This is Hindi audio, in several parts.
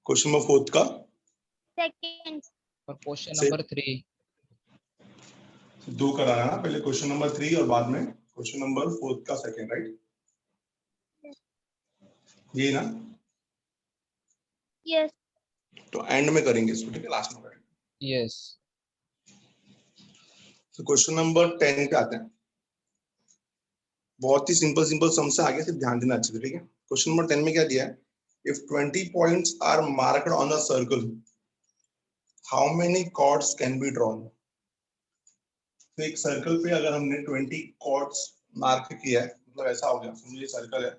क्वेश्चन नंबर 4 का सेकंड और क्वेश्चन से- नंबर 3 दो कराना ना, पहले क्वेश्चन नंबर 3 और बाद में क्वेश्चन नंबर 4 का सेकंड, राइट? ये ना, यस तो एंड में करेंगे इसको, ठीक है, लास्ट में करेंगे। यस तो क्वेश्चन नंबर 10 पे आते हैं। बहुत ही सिंपल सिंपल सम से आगे, सिर्फ ध्यान देना अच्छे से, ठीक है। क्वेश्चन नंबर 10 में क्या दिया है? If 20 points are marked on a circle, how many chords can be drawn? तो एक सर्कल पे अगर हमने 20 कॉर्ड्स मार्क किया है, मतलब ऐसा हो गया, समझिए ये सर्कल है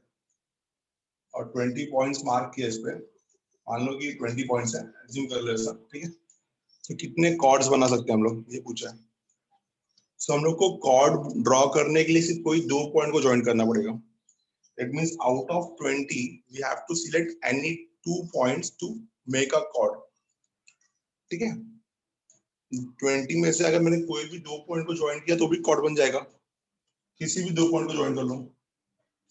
और 20 पॉइंट्स मार्क किया इस पे, मान लो कि 20 पॉइंट्स है, एज्यूम कर लो ऐसा, ठीक है। तो कितने कॉर्ड्स बना सकते हैं हम लोग, ये पूछा है। तो हम लोग को कॉर्ड ड्रॉ करने के लिए सिर्फ कोई दो पॉइंट को ज्वाइन करना पड़ेगा। That means out of 20, we have to select any 2 points to make a chord. ठीक है, 20 में से अगर मैंने कोई भी 2 पॉइंट को ज्वाइन किया तो भी कॉर्ड बन जाएगा। किसी भी 2 पॉइंट को ज्वाइन कर लो,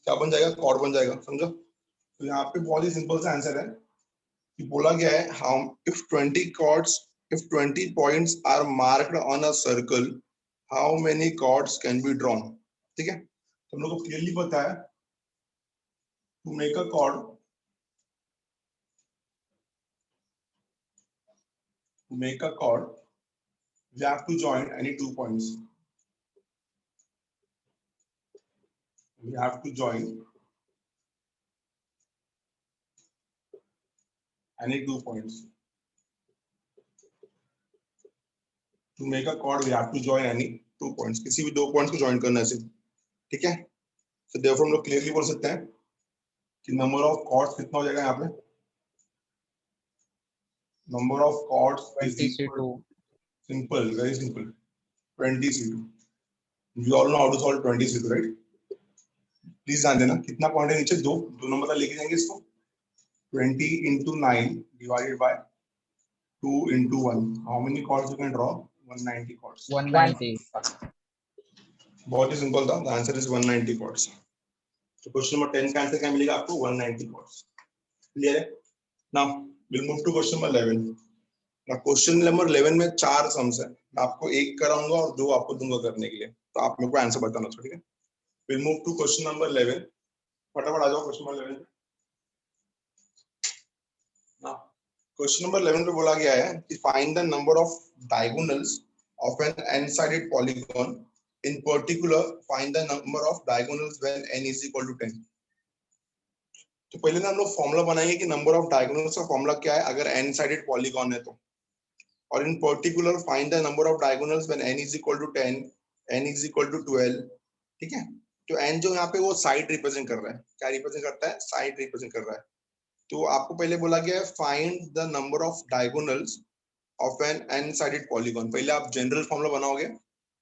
क्या बन जाएगा? कॉर्ड बन जाएगा, समझो। तो यहाँ पे बहुत ही सिंपल सा आंसर है कि बोला गया है how if 20 chords, if 20 points are marked on a circle, how many chords can be drawn? ठीक है, तो हम लोग को क्लियरली पता है to make a chord, to make a chord, we have to join any 2 points. We have to join any 2 points. To make a chord, we have to join any 2 points. किसी भी 2 points को join करना है सिर्फ, ठीक है। तो therefore हम लोग clearly बोल सकते हैं कि number of chords कितना हो जाएगा यहाँ पे? Number of chords is equal, simple, very simple, 20C2. You all know how to solve 20C2, right? Please ध्यान देना, कितना पॉइंट है नीचे? दो नंबर लेके जाएंगे इसको। 20 into 9 divided by 2 into 1. How many chords you can draw? 190 chords. 190 बहुत ही सिंपल था, the answer is 190 chords. तो क्वेश्चन नंबर 10 का आंसर क्या मिलेगा आपको? 190 chords. क्लियर है? Now we'll move to question number 11. ना क्वेश्चन नंबर 11 में 4 सम्स है, आपको एक कराऊंगा और 2 आपको दूंगा करने के लिए, तो आप मेरे को आंसर बताना, ठीक है। we'll move to question number 11. फटाफट आ जाओ क्वेश्चन नंबर 11 पे। ना क्वेश्चन नंबर 11 पे बोला गया है कि find the number of diagonals of an n-sided polygon. In particular, find the number of diagonals when n is equal to 10. तो पहले ना हम लोग फॉर्मूला बनाएंगे कि नंबर ऑफ डायगोनल्स का फॉर्मूला क्या है अगर n साइडेड पॉलीगॉन है तो, और in particular find the number of diagonals when n is equal to 10, n is equal to 12, ठीक है। तो n जो यहाँ पे वो साइड रिप्रेजेंट कर रहा है, क्या रिप्रेजेंट करता है? साइड रिप्रेजेंट कर रहा है। तो आपको पहले बोला गया है find the number of diagonals of an n sided polygon. पहले आप जनरल फॉर्मूला बनाओगे,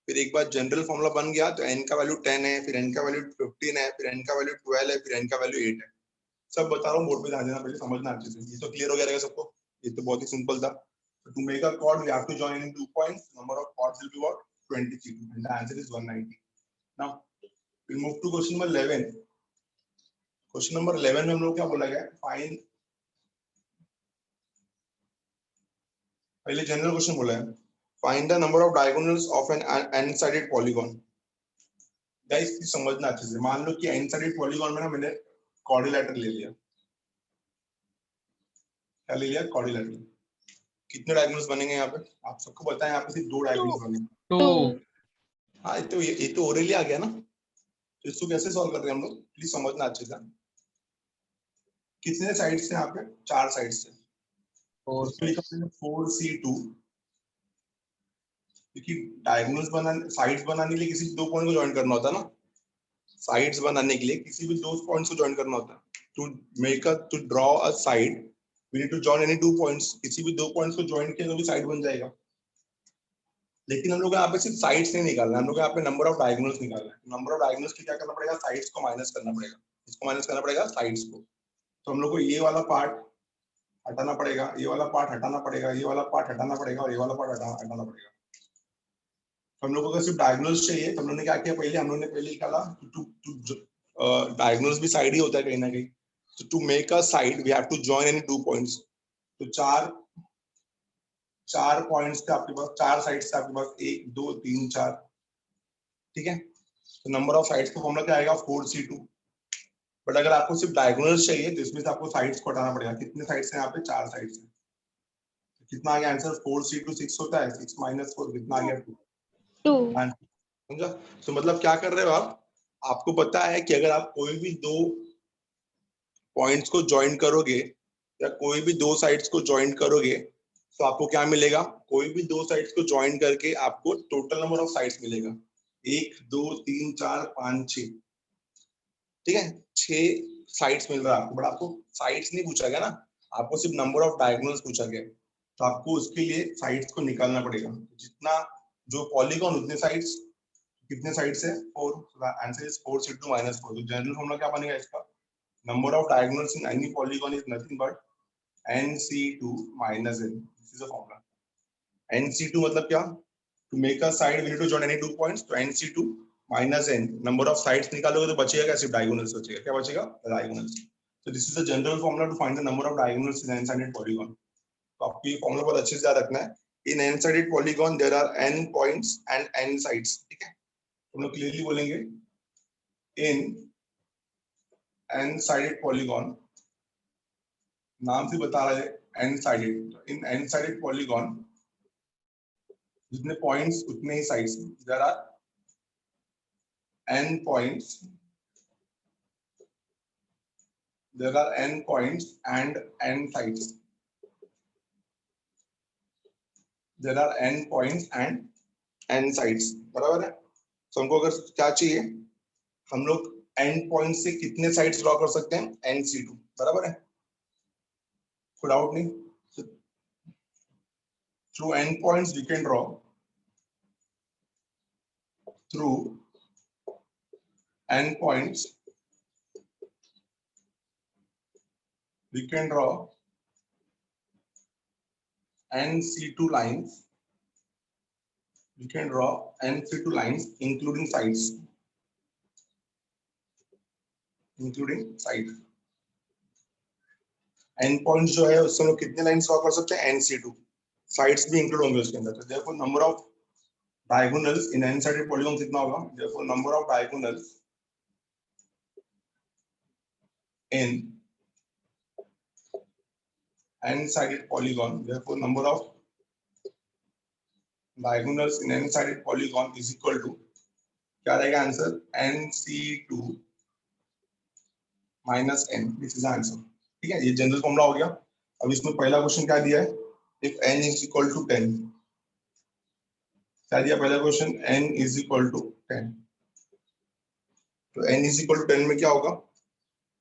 फिर एक बार जनरल फॉर्मूला बन गया तो n का वैल्यू 10 है, फिर n का वैल्यू 15 है, फिर n का वैल्यू 12 है, फिर n का वैल्यू 8 है। सब बता रहा हूँ, बोर्ड पे ध्यान देना, पहले समझना अच्छे से। ये तो क्लियर हो गया रहेगा सबको, ये तो बहुत ही सिंपल था। To make a chord we have to join in 2 points. Number of chords will be what? 22 and the answer is 190. Now we'll move to question number 11. Question number 11 में हम लोग क्या बोला गया? फाइंड, पहले जनरल क्वेश्चन बोला है find the number of diagonals of an n-sided polygon. Guys समझना अच्छे से। मान लो कि n-sided polygon में ना मैंने क्वाड्रिलेटरल ले लिया, क्या ले लिया? क्वाड्रिलेटरल। कितने डायगोनल्स बनेंगे यहाँ पे? आप सबको पता है यहाँ पे सिर्फ 2 डायगोनल्स बनेंगे। 2 हाँ, ये तो ओरली आ गया ना, तो इसको कैसे सॉल्व कर रहे हैं हम लोग? प्लीज समझना अच्छे से। कितने साइड्स से यहाँ पे? 4 साइड्स से। 4C2, क्योंकि डायगोनल्स बनाने, साइड्स बनाने के लिए किसी 2 पॉइंट को ज्वाइन करना होता है ना। साइड्स बनाने के लिए किसी भी 2 पॉइंट्स को ज्वाइन करना होता है। To draw a side we need to join any 2 points. किसी भी 2 पॉइंट्स को ज्वाइन किया तो भी साइड बन जाएगा। लेकिन हम लोग यहाँ पे सिर्फ साइड्स नहीं निकालना, हम लोग यहाँ पे नंबर ऑफ डायगोनल्स निकालना है। नंबर ऑफ डायगोनल्स की क्या करना पड़ेगा? साइड्स को माइनस करना पड़ेगा। इसको माइनस करना पड़ेगा साइड्स को। तो हम लोग को ये वाला पार्ट हटाना पड़ेगा, ये वाला पार्ट हटाना पड़ेगा, ये वाला पार्ट हटाना पड़ेगा और ये वाला पार्ट हटाना पड़ेगा। तो हम लोग को अगर सिर्फ डायगोनल्स चाहिए तो हम लोग ने क्या किया? पहले हम लोग ने पहले निकाला डायगोनल्स भी साइड ही होता है कहीं ना कहीं। So to make a side we have to join any 2 points. तो चार पॉइंट्स थे आपके पास, 4 साइड्स थे आपके पास, 1 2 3 4, ठीक है। तो नंबर ऑफ साइड्स का फॉर्मूला क्या आएगा 4c2। बट अगर आपको सिर्फ डायगोनल्स चाहिए तो इसमें से आपको साइड्स को हटाना पड़ेगा। कितने साइड्स हैं यहाँ पे, 4 साइड्स हैं। तो कितना आ गया आंसर, 4c2 6 होता है, 6 - 4 कितना आ गया 2। 2. समझा। तो मतलब क्या कर रहे हो आप, आपको पता है कि अगर आप कोई भी दो पॉइंट्स को ज्वाइन करोगे या कोई भी दो साइड्स को ज्वाइन करोगे तो आपको क्या मिलेगा, कोई भी दो साइड्स को ज्वाइन करके आपको टोटल नंबर ऑफ साइड्स मिलेगा 1 2 3 4 5 6, ठीक है। 6 साइड्स मिल रहा है आपको, बट आपको साइड्स नहीं पूछा गया ना, आपको सिर्फ नंबर ऑफ डायगोनल्स पूछा गया। तो आपको उसके लिए साइड्स को निकालना पड़ेगा, जितना जो पॉलीगॉन उतने साइड्स, कितने साइड्स है 4, आंसर इज 4c2 - 4। तो जनरल फॉर्मूला क्या बनेगा इसका, number of diagonals in any polygon is nothing but nc2 minus n. This is the formula. nc2 मतलब क्या, to make a side we need to join any 2 points, तो nc2 minus n, number of sides निकालोगे तो बचेगा क्या, सिर्फ diagonals बचेगा। क्या बचेगा, diagonals। So this is the general formula to find the number of diagonals in n-sided polygon. तो आपको ये formula बहुत अच्छे से याद रखना है। In n-sided polygon there are n points and n sides, ठीक है। हम लोग clearly बोलेंगे in n-sided polygon, नाम से बता रहा है n-sided, इन n-sided polygon जितने पॉइंट्स उतने ही sides, there are n points, there are n points and n sides, there are n points and n sides, बराबर है। तो हमको अगर क्या चाहिए, हम लोग n पॉइंट से कितने साइड्स ड्रॉ कर सकते हैं, nc2, बराबर है, कोई डाउट नहीं। Through n points we can draw, through n points we can draw nc2 lines, we can draw nc2 lines including sides, including sides। n points जो है उससे हम लोग कितने लाइंस ड्रॉ कर सकते हैं, nc2, साइड्स भी इंक्लूड होंगे उसके अंदर। तो therefore number of diagonals in n-sided polygon कितना होगा, therefore number of diagonals in n-sided polygon, therefore number of diagonals in n-sided polygon is equal to, क्या रहेगा answer, nc2 minus n, this is answer, ठीक है। ये जनरल फॉर्मूला हो गया। अब इसमें पहला क्वेश्चन क्या दिया है, if n is equal to 10, क्या दिया पहला question, n is equal to 10, तो n is equal to 10 में क्या होगा,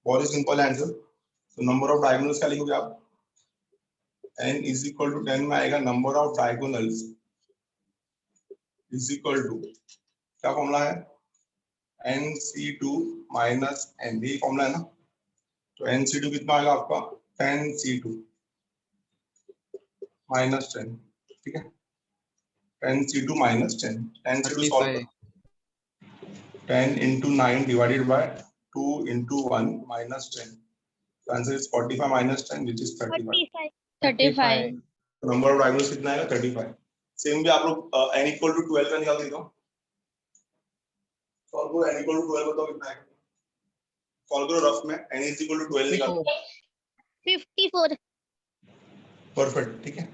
बहुत ही सिंपल आंसर। तो नंबर ऑफ डायगोनल्स क्या लिखोगे आप, n is equal to 10 में आएगा number of diagonals is equal to, क्या फॉर्मूला है, nc2 minus n, ये फॉर्मूला है ना। तो nc2 कितना आएगा आपका, 10c2 minus 10, ठीक है, 10c2 minus 10, 10c2 सॉल्व कर, 10 into 9 divided by 2 into 1 minus 10. The answer is 45 minus 10, which is 35. 35. Number of diagonals कितना आएगा, 35। सेम भी आप लोग n equal to 12 का निकाल देते हो, सॉल्व करो, n equal to 12 बताओ कितना आएगा, सॉल्व करो रफ में, n is equal to 12 निकालो, 54. परफेक्ट, ठीक है।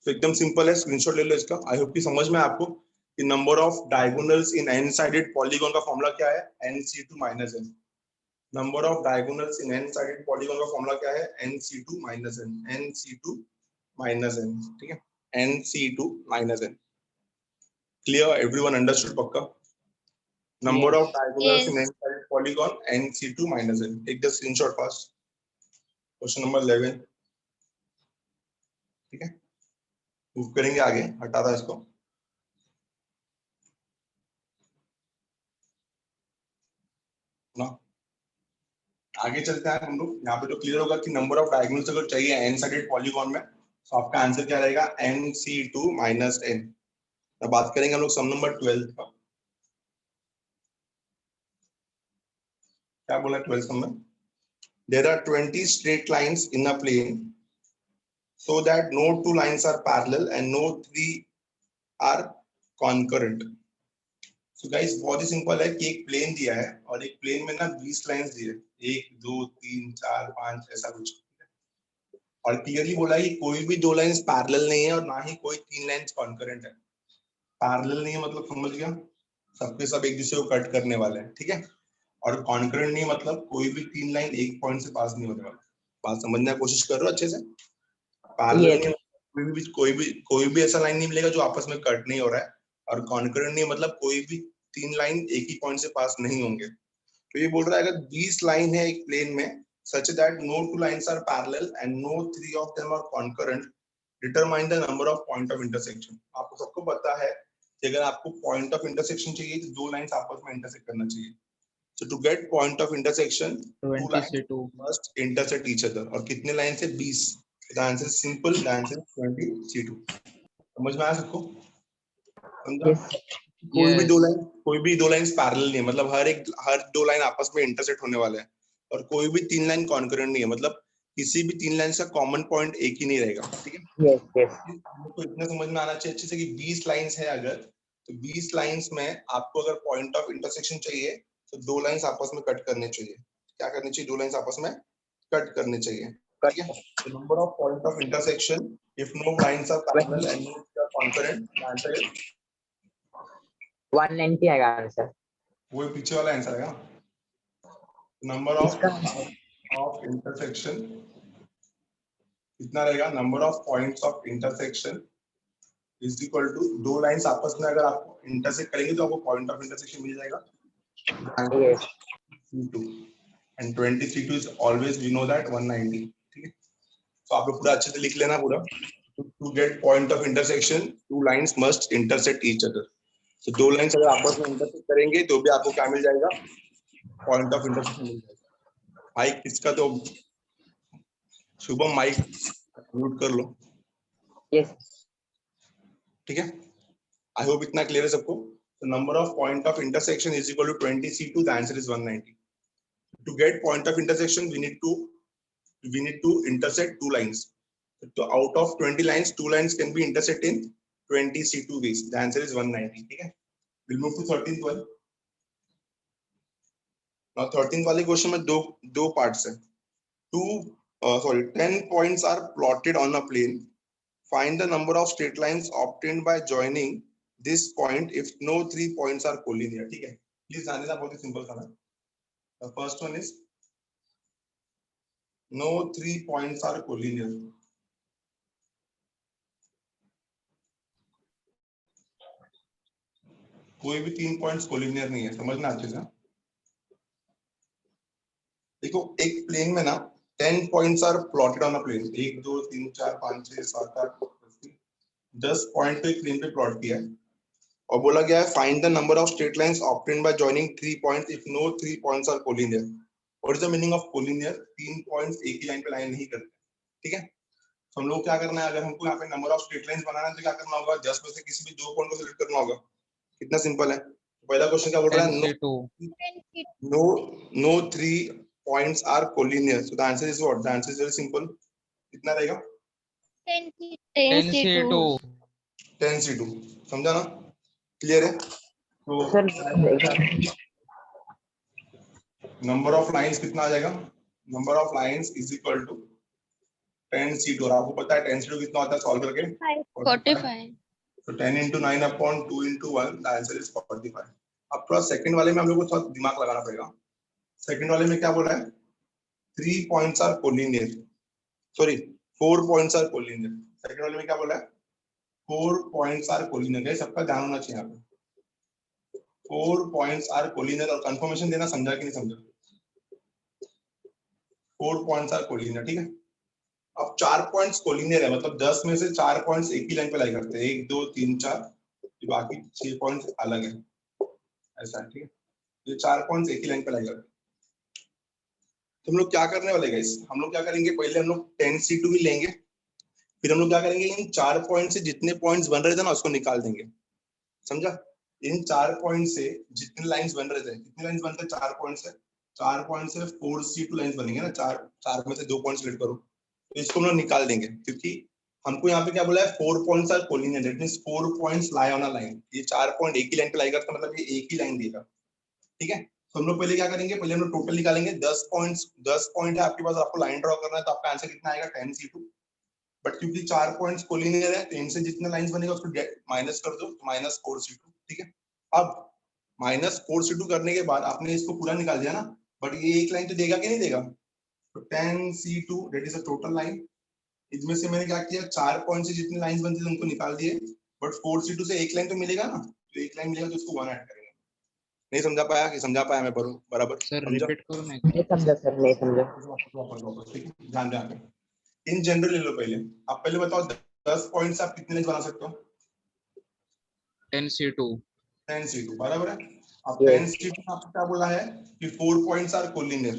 तो एकदम सिंपल है, स्क्रीनशॉट ले लो इसका। आई होप कि समझ में आपको कि number of diagonals in N sided polygon का फॉर्मूला क्या है, nc2 minus n। Number of diagonals in N sided polygon का फॉर्मूला क्या है, nc2 minus n, nc2 minus n, ठीक है, nc2 minus n। Clear, everyone understood पक्का। Number of diagonals in N sided polygon nc2 minus n। Take the screenshot fast. Question number 11, ठीक है, मूव करेंगे आगे, हटा था इसको। ना आगे चलते हैं हम लोग, यहाँ पे तो क्लियर होगा कि नंबर ऑफ डायगोनल्स अगर चाहिए एन साइडेड पॉलीगॉन में तो आपका आंसर क्या रहेगा, nc2 minus n। अब बात करेंगे हम लोग सम नंबर 12 का। क्या बोला 12 सम में, there are 20 straight lines in a plane so that no two lines are parallel and no three are concurrent. So guys बहुत ही सिंपल है कि एक प्लेन दिया है और एक प्लेन में ना 20 लाइंस दिए, 1 2 3 4 5 ऐसा कुछ, और क्लियरली बोला है कि कोई भी दो लाइंस पैरेलल नहीं है और ना ही कोई तीन लाइंस कॉन्करेंट है। पैरेलल नहीं है मतलब समझ गया, सबके सब एक दूसरे को कट करने वाले हैं, ठीक है। और कॉन्करेंट नहीं मतलब कोई भी तीन लाइन एक पॉइंट से पास नहीं होने वाला। बात समझने की कोशिश कर रहे हो अच्छे से। पैरेलल नहीं कोई भी ऐसा लाइन नहीं मिलेगा जो आपस में कट नहीं हो रहा है, और कॉन्करेंट नहीं मतलब कोई भी तीन लाइन एक ही पॉइंट से पास नहीं होंगे। तो ये बोल रहा है अगर 20 लाइन है एक प्लेन में such that no two lines are parallel and no three of them are concurrent, determine the number of point of intersection। आपको सबको पता है कि अगर आपको point of intersection चाहिए तो दो लाइंस आपस में इंटरसेक्ट करना चाहिए। So to get point of intersection, two lines must intersect each other। और कितने लाइन से 20। The answer is simple, the answer is 20 C2। समझ में आया सबको? समझा? कोई भी दो लाइंस पैरेलल नहीं है मतलब हर दो लाइन आपस में इंटरसेक्ट होने वाले हैं, और कोई भी तीन लाइन कॉन्करेंट नहीं है मतलब किसी भी तीन लाइन का कॉमन पॉइंट एक ही नहीं रहेगा, ठीक है। तो इतना समझ में आना चाहिए अच्छे से कि 20 लाइंस है अगर, तो 20 लाइंस में आपको अगर पॉइंट ऑफ इंटरसेक्शन चाहिए तो दो लाइंस आपस में कट करने चाहिए। क्या करनी चाहिए? दो लाइंस आपस में कट करने चाहिए, ठीक है। तो number of point of intersection if no lines are parallel and no concurrent, the answer is 190 आएगा आंसर। वो पीछे वाला आंसर है। नंबर ऑफ इंटरसेक्शन कितना रहेगा? Number of points of intersection is equal to दो लाइंस आपस में अगर आप इंटरसेक्ट करेंगे तो आपको पॉइंट ऑफ इंटरसेक्शन मिल जाएगा C2 and 20 C2 is always we know that 190, ठीक है। तो आप लोग पूरा अच्छे से लिख लेना पूरा। To get point of intersection, two lines must intersect each other। तो दो लाइंस अगर आपस में इंटरसेक्ट करेंगे तो भी आपको क्या मिल जाएगा? पॉइंट ऑफ इंटरसेक्शन मिल जाएगा। माइक किसका तो शुभम माइक म्यूट कर लो। यस ठीक है, आई होप इतना क्लियर है सबको। So number of point of intersection is equal to 20 C2, the answer is 190। To get point of intersection we need to intersect two lines। So out of 20 lines, two lines can be intersect in 20 C2 ways, the answer is 190, ठीक है। We'll move to 13th one। Now 13th वाले क्वेश्चन में दो पार्ट्स है। 10 points are plotted on a plane। Find the number of straight lines obtained by joining this point if no three points are collinear, ठीक है। प्लीज ध्यान देना, बहुत ही सिंपल था ना। The first one is no three points are collinear। कोई भी तीन पॉइंट्स कोलिनियर नहीं है, समझना अच्छे से। देखो एक प्लेन में ना 10 points are plotted on a plane. 1 2 3 4 5 6 7 8 10 point पे प्लेन पे प्लॉट किया है और बोला गया है find the number of straight lines obtained by joining three points if no three points are collinear. What is the meaning of collinear? तीन पॉइंट्स एक ही लाइन पे लाइन नहीं करते, ठीक है। तो हम लोग क्या करना है, अगर हमको यहाँ पे नंबर ऑफ स्ट्रेट लाइंस बनाना है तो क्या करना होगा? 10 में से किसी भी दो पॉइंट को सिलेक्ट करना होगा। कितना सिंपल है। पहला क्वेश्चन क्या बोल रहा है? No three points are collinear, so the answer is what? The answer is very simple. कितना रहेगा? 10 C2। 10 C2, समझा ना? क्लियर है? तो नंबर ऑफ लाइंस कितना आ जाएगा? Number of lines is equal to 10 C2। और आपको पता है 10 C2 कितना होता है सॉल्व करके? 45। So 10 into 9 upon 2 into 1, the answer is 45। अब थोड़ा सेकंड वाले में हम लोग को थोड़ा दिमाग लगाना पड़ेगा। सेकंड वाले में क्या बोला है? 3 points are collinear, sorry 4 points are collinear। Second वाले में क्या बोला है? 4 points are collinear। सबका ध्यान होना चाहिए यहाँ पे। 4 points are collinear, और कंफर्मेशन देना समझा कि नहीं समझा? 4 points are collinear, ठीक है। अब 4 पॉइंट्स कोलिनियर है मतलब 10 में से 4 पॉइंट्स एक ही लाइन पे लाई करते हैं, 1 2 3 4, बाकी 6 पॉइंट्स अलग है, ऐसा, ठीक है। ये 4 पॉइंट्स एक ही लाइन पे लाई करते हैं। तो हम लोग क्या करने वाले गाइस? हम लोग क्या करेंगे, पहले हम लोग 10 C2 भी लेंगे, फिर हम लोग क्या करेंगे, इन 4 पॉइंट से जितने पॉइंट्स बन रहे थे ना उसको निकाल देंगे, समझा? इन 4 पॉइंट से जितने लाइंस बन रहे थे, कितने लाइंस बनते हैं? 4 पॉइंट से 4 पॉइंट से 4 C2 लाइंस बनेंगे ना। 4 में से 2 पॉइंट सिलेक्ट करो, तो इसको हम लोग निकाल देंगे, क्योंकि हमको यहाँ पे क्या बोला है, 4 points are collinear, that means 4 points lie on a line. ये 4 पॉइंट एक ही लाइन पे लाई करता है, मतलब ये एक ही लाइन देगा, ठीक है। तो हम लोग पहले क्या करेंगे, पहले हम लोग टोटल निकालेंगे। 10 पॉइंट है आपके पास, आपको लाइन ड्रॉ करना है, तो आपका आंसर कितना आएगा, 10C2। बट क्योंकि 4 पॉइंट्स कोलिनियर है, तो इनसे जितने लाइंस बनेगा उसको माइनस कर दो, -4C2, ठीक है। अब -4C2 करने के बाद आपने इसको पूरा निकाल दिया ना, बट ये एक लाइन तो देगा कि नहीं देगा, तो 10C2 that is a total line. इसमें से मैंने क्या किया, 4 पॉइंट से जितनी लाइंस बनती थी उनको निकाल दिए, बट 4C2 से एक लाइन तो मिलेगा ना, तो एक लाइन मिलेगा तो उसको 1 ऐड करेंगे। नहीं समझा पाया कि समझा पाया मैं बराबर? सर समझा? रिपीट करो ना। नहीं समझा सर, नहीं समझा। ठीक है, ध्यान ध्यान इन जनरल ले लो पहले। आप पहले बताओ 10 पॉइंट से आप कितने लाइन बना सकते हो? 10C2। 10C2 बराबर है। अब Yes. 10C2 में आपको क्या बोला है कि 4 पॉइंट्स आर कोलिनियर।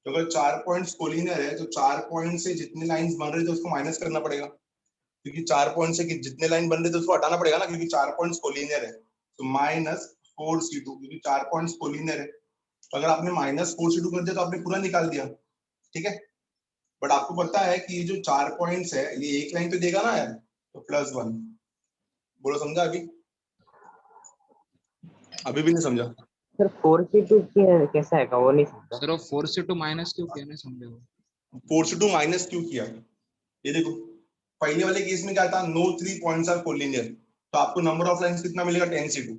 तो अगर 4 पॉइंट्स कोलिनियर है, तो 4 पॉइंट से जितने लाइंस बन रहे थे उसको माइनस करना पड़ेगा, क्योंकि 4 पॉइंट से जितने लाइन बन रहे थे उसको हटाना पड़ेगा ना, क्योंकि 4 पॉइंट्स कोलिनियर है। तो -4C2, क्योंकि 4 पॉइंट्स कोलिनियर है, तो अगर आपने -4C2 कर दिया तो आपने पूरा निकाल दिया, ठीक है। बट आपको पता है कि ये जो 4 पॉइंट्स है ये एक लाइन तो देगा ना यार, तो +1। बोलो समझा? अभी भी नहीं समझा? सर 4C2 कैसा है, वो नहीं समझा। सर वो 4C2 माइनस क्यों किया, नहीं समझे वो। 4C2 माइनस क्यों किया, ये देखो पहले वाले केस में क्या था, नो 3 पॉइंट्स आर कोलिनियर, तो आपको नंबर ऑफ लाइंस कितना मिलेगा, 10C2।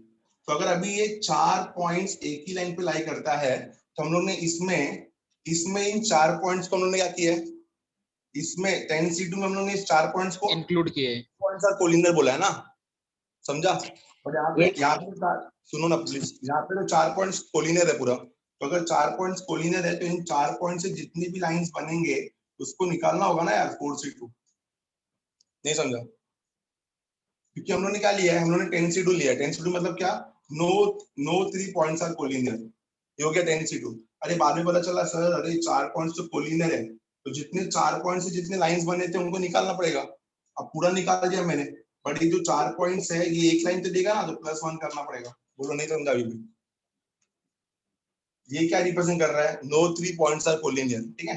तो अगर अभी ये 4 पॉइंट्स एक ही लाइन पे लाई करता है, तो हम लोग ने इसमें इन 4 पॉइंट्स को हम लोग ने क्या किया है, इसमें 10C2 में हम लोग ने इस 4 पॉइंट्स को इंक्लूड किए। पॉइंट्स आर कोलिनियर बोला है ना, समझा? और Yes. यहाँ पे सुनो ना प्लीज, यहाँ पे तो 4 पॉइंट्स कोलिनियर है पूरा। तो अगर 4 पॉइंट्स कोलिनियर है, तो इन 4 पॉइंट से जितनी भी लाइंस बनेंगे उसको निकालना होगा ना यार, 4C2। नहीं समझा? क्योंकि हम लोगों ने क्या लिया है, हम लोगों ने 10C2 लिया है। 10C2 मतलब क्या, नो 3 पॉइंट्स आर कोलिनियर, ये हो गया 10C2। अरे बाद में पता चला सर, अरे 4 पॉइंट्स तो कोलिनियर है, तो जितने 4 पॉइंट से जितने लाइंस बने थे उनको निकालना पड़ेगा। अब पूरा निकाल दिया मैंने, बट ये जो 4 पॉइंट्स है ये एक लाइन तो देगा ना, तो +1 करना पड़ेगा। बोलो नहीं समझा अभी भी? ये क्या रिप्रेजेंट कर रहा है, नो 3 पॉइंट्स आर कोलिनियर, ठीक है।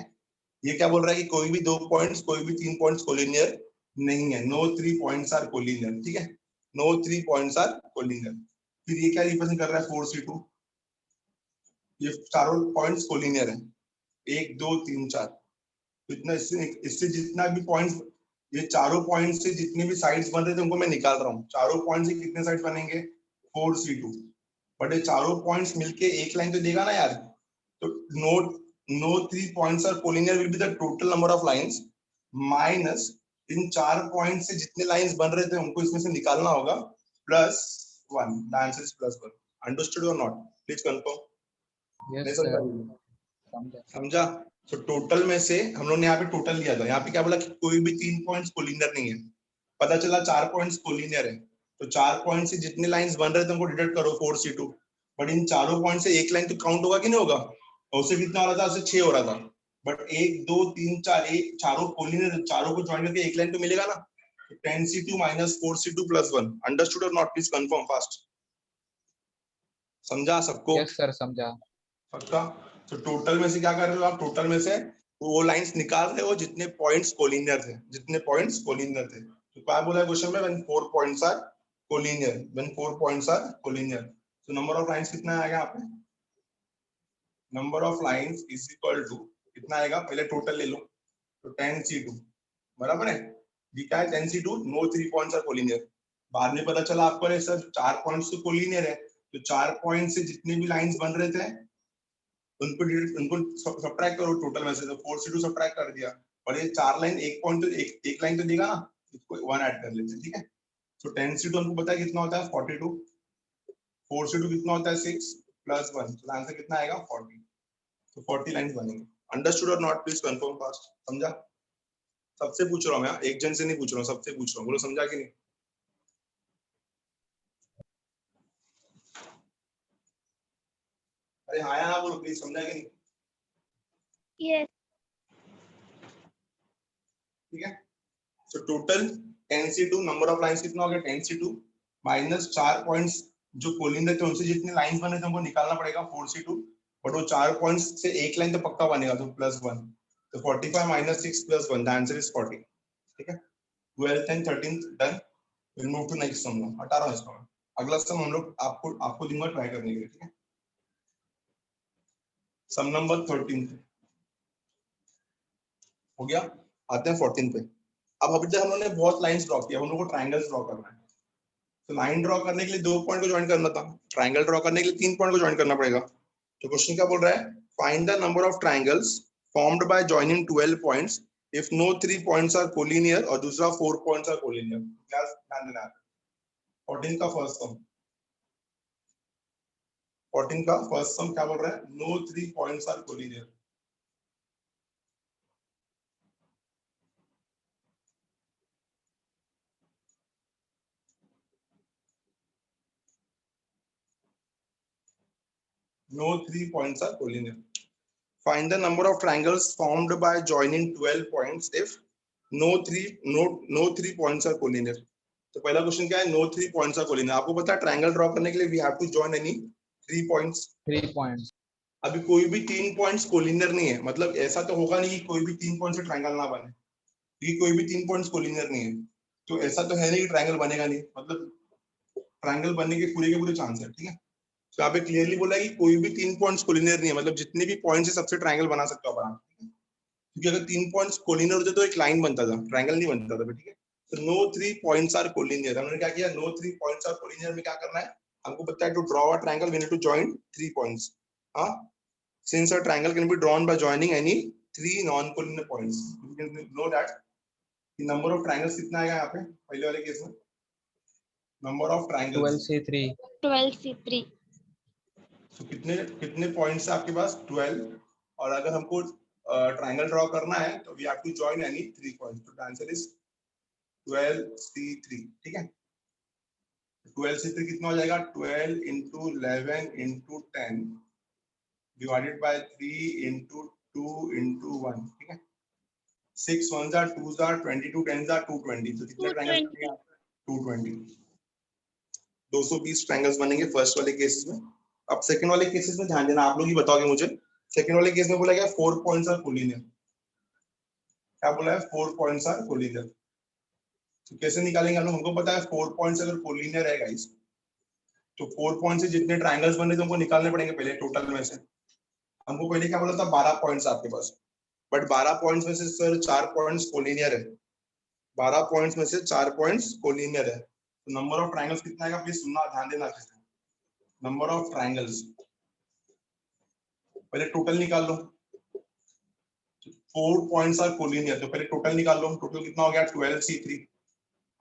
ये क्या बोल रहा है कि कोई भी 2 पॉइंट्स, कोई भी 3 पॉइंट्स कोलिनियर नहीं है, नो 3 पॉइंट्स आर कोलिनियर, ठीक है, नो 3 पॉइंट्स आर कोलिनियर। फिर ये क्या रिप्रेजेंट कर रहा है, 4C2, ये चारों पॉइंट्स कोलिनियर है, 1 2 3 4। तो इतना इससे जितना भी पॉइंट्स, ये चारों पॉइंट से जितने भी साइड्स बन रहे थे उनको मैं निकाल रहा हूँ। चारों पॉइंट से कितने साइड्स बनेंगे, 4C2। बट ये चारों पॉइंट्स मिलके एक लाइन तो देगा ना यार, तो no 3 points are collinear will be the total number of lines minus इन 4 पॉइंट से जितने लाइंस बन रहे थे उनको इसमें से निकालना होगा, +1। The answer is +1। अंडरस्टूड और नॉट, प्लीज कंफर्म। यस नहीं सर, समझा? समझा। समझा? तो टोटल में से हम लोग ने यहाँ पे टोटल लिया था, यहाँ पे क्या बोला कि कोई भी 3 पॉइंट्स कोलिनियर नहीं है। पता चला 4 पॉइंट्स कोलिनियर है, तो 4 पॉइंट से जितने लाइंस बन रहे थे उनको डिडक्ट करो, 4C2। बट इन चारों पॉइंट से एक लाइन तो काउंट होगा कि नहीं होगा, और उससे कितना हो रहा था, उससे 6 हो रहा था। बट 1 2 3 4 एक चारों कोलिनियर, चारों को ज्वाइन करके एक लाइन तो मिलेगा ना, तो 10C2 - 4C2 +1। अंडरस्टूड और नॉट, प्लीज कंफर्म फास्ट। समझा सबको? यस सर, समझा। पक्का? तो टोटल में से क्या कर रहे हो आप, टोटल में से वो लाइंस निकाल रहे हो जितने पॉइंट्स कोलिनियर थे, जितने पॉइंट्स कोलिनियर थे। तो क्या बोला है क्वेश्चन में, when 4 points are collinear, when 4 points are collinear. तो नंबर ऑफ लाइंस कितना आएगा यहाँ पे, number of lines is equal to कितना आएगा, पहले टोटल ले लो, तो 10C2 बराबर है। ये क्या है, 10C2, no 3 points are collinear. बाद में पता चला आपको, अरे सर 4 पॉइंट्स तो कोलिनियर है, तो 4 पॉइंट से जितने भी लाइंस बन रहे थे उनको सब्ट्रैक्ट करो टोटल में से, तो 4C2 सब्ट्रैक्ट कर दिया। और ये 4 लाइन एक पॉइंट तो एक लाइन तो देगा ना, इसको 1 ऐड कर लेते हैं, ठीक है। तो 10C2 हमको पता है कितना होता है, 42। 4C2 कितना होता है, 6 +1, तो आंसर कितना आएगा, 40। तो 40 लाइंस बनेंगे। अंडरस्टूड और नॉट, प्लीज कंफर्म फास्ट। समझा? सबसे पूछ रहा हूँ मैं, एक जन से नहीं पूछ रहा हूँ, सबसे पूछ रहा हूँ। बोलो समझा कि नहीं? अरे हाँ या ना बोलो प्लीज, समझा कि नहीं? Yes. ठीक है। तो total 10C2, number of lines कितना हो गया, 10C2 माइनस 4 पॉइंट्स जो कोलिनियर थे उनसे जितने लाइंस बने थे उनको निकालना पड़ेगा, 4C2। बट वो 4 पॉइंट्स से एक लाइन तो पक्का बनेगा, तो +1। तो 45 minus 6 plus 1, the answer is 40. ठीक है, 12th and 13th done. We'll move to next sum now. हटा रहा हूँ इसको मैं। अगला सम हम लोग आपको दूंगा ट्राई करने के लिए, ठीक है। सम नंबर 13 हो गया, आते हैं 14 पे। अब अभी तक हम लोगों ने बहुत लाइंस ड्रॉ किया, हम लोग को ट्राइंगल्स ड्रॉ करना है। तो लाइन ड्रॉ करने के लिए 2 पॉइंट को ज्वाइन करना था, ट्राइंगल ड्रॉ करने के लिए 3 पॉइंट को ज्वाइन करना पड़ेगा। तो क्वेश्चन क्या बोल रहा है, find the number of triangles formed by joining 12 points if no 3 points are collinear, और दूसरा 4 पॉइंट्स आर कोलिनियर। क्या ध्यान देना है, 14 का फर्स्ट सम, 14 का फर्स्ट सम क्या बोल रहा है, no 3 points are collinear. No 3 points are collinear. Find the number of triangles formed by joining 12 points if no 3 points are collinear. तो पहला क्वेश्चन क्या है, no 3 points are collinear. आपको पता है ट्रायंगल ड्रॉ करने के लिए we have to join any 3 points. 3 points. अभी कोई भी 3 पॉइंट्स कोलिनियर नहीं है, मतलब ऐसा तो होगा नहीं कि कोई भी 3 पॉइंट से ट्रायंगल ना बने, क्योंकि कोई भी 3 पॉइंट्स कोलिनियर नहीं है। तो ऐसा तो है नहीं कि ट्रायंगल बनेगा नहीं, मतलब ट्रायंगल बनने के पूरे चांस है, ठीक है। तो यहाँ पे क्लियरली बोला है कि कोई भी 3 पॉइंट्स कोलिनियर नहीं है, मतलब जितने भी पॉइंट्स है सबसे ट्रायंगल बना सकते हो आप, क्योंकि अगर 3 पॉइंट्स कोलिनियर होते तो एक लाइन बनता था, ट्रायंगल नहीं बनता था, ठीक है। तो नो 3 पॉइंट्स आर कोलिनियर, हमने क्या किया, नो 3 पॉइंट्स आर कोलिनियर में क्या करना है, हमको पता है to draw a triangle we need to join 3 points. हां, since a triangle can be drawn by joining any 3 non collinear points, you can know that the number of triangles कितना आएगा यहाँ पे पहले वाले केस में, number of triangles 12C3. 12C3। तो कितने पॉइंट्स है आपके पास, 12, और अगर हमको ट्रायंगल ड्रॉ करना है तो we have to join any 3 points. तो द आंसर इज 12C3, ठीक है। 12C3 कितना हो जाएगा, 12 into 11 into 10 divided by 3 into 2 into 1, ठीक है। 6 1s are 2s are 22 10s are 220, तो कितने ट्रायंगल्स बनेगा, 220, 220 ट्रायंगल्स बनेंगे फर्स्ट वाले केसेस में। अब सेकंड वाले केसेस में ध्यान देना, आप लोग ही बताओगे मुझे, सेकंड वाले केस में बोला गया 4 पॉइंट्स आर कोलिनियर। क्या बोला है, 4 पॉइंट्स आर कोलिनियर। तो कैसे निकालेंगे हम लोग, हमको पता है 4 पॉइंट्स अगर कोलिनियर है गाइस, तो 4 पॉइंट से जितने ट्रायंगल्स बने थे हमको निकालने पड़ेंगे पहले टोटल में से। हमको पहले क्या बोला था, 12 पॉइंट्स आपके पास, बट 12 पॉइंट्स में से सर 4 पॉइंट्स कोलिनियर है, 12 पॉइंट्स में से 4 पॉइंट्स कोलिनियर है। तो नंबर ऑफ ट्रायंगल्स कितना आएगा, प्लीज सुनना, ध्यान देना, नंबर ऑफ ट्रायंगल्स पहले टोटल निकाल लो। 4 पॉइंट्स आर कोलिनियर, तो पहले टोटल निकाल लो, टोटल कितना हो गया 12C3।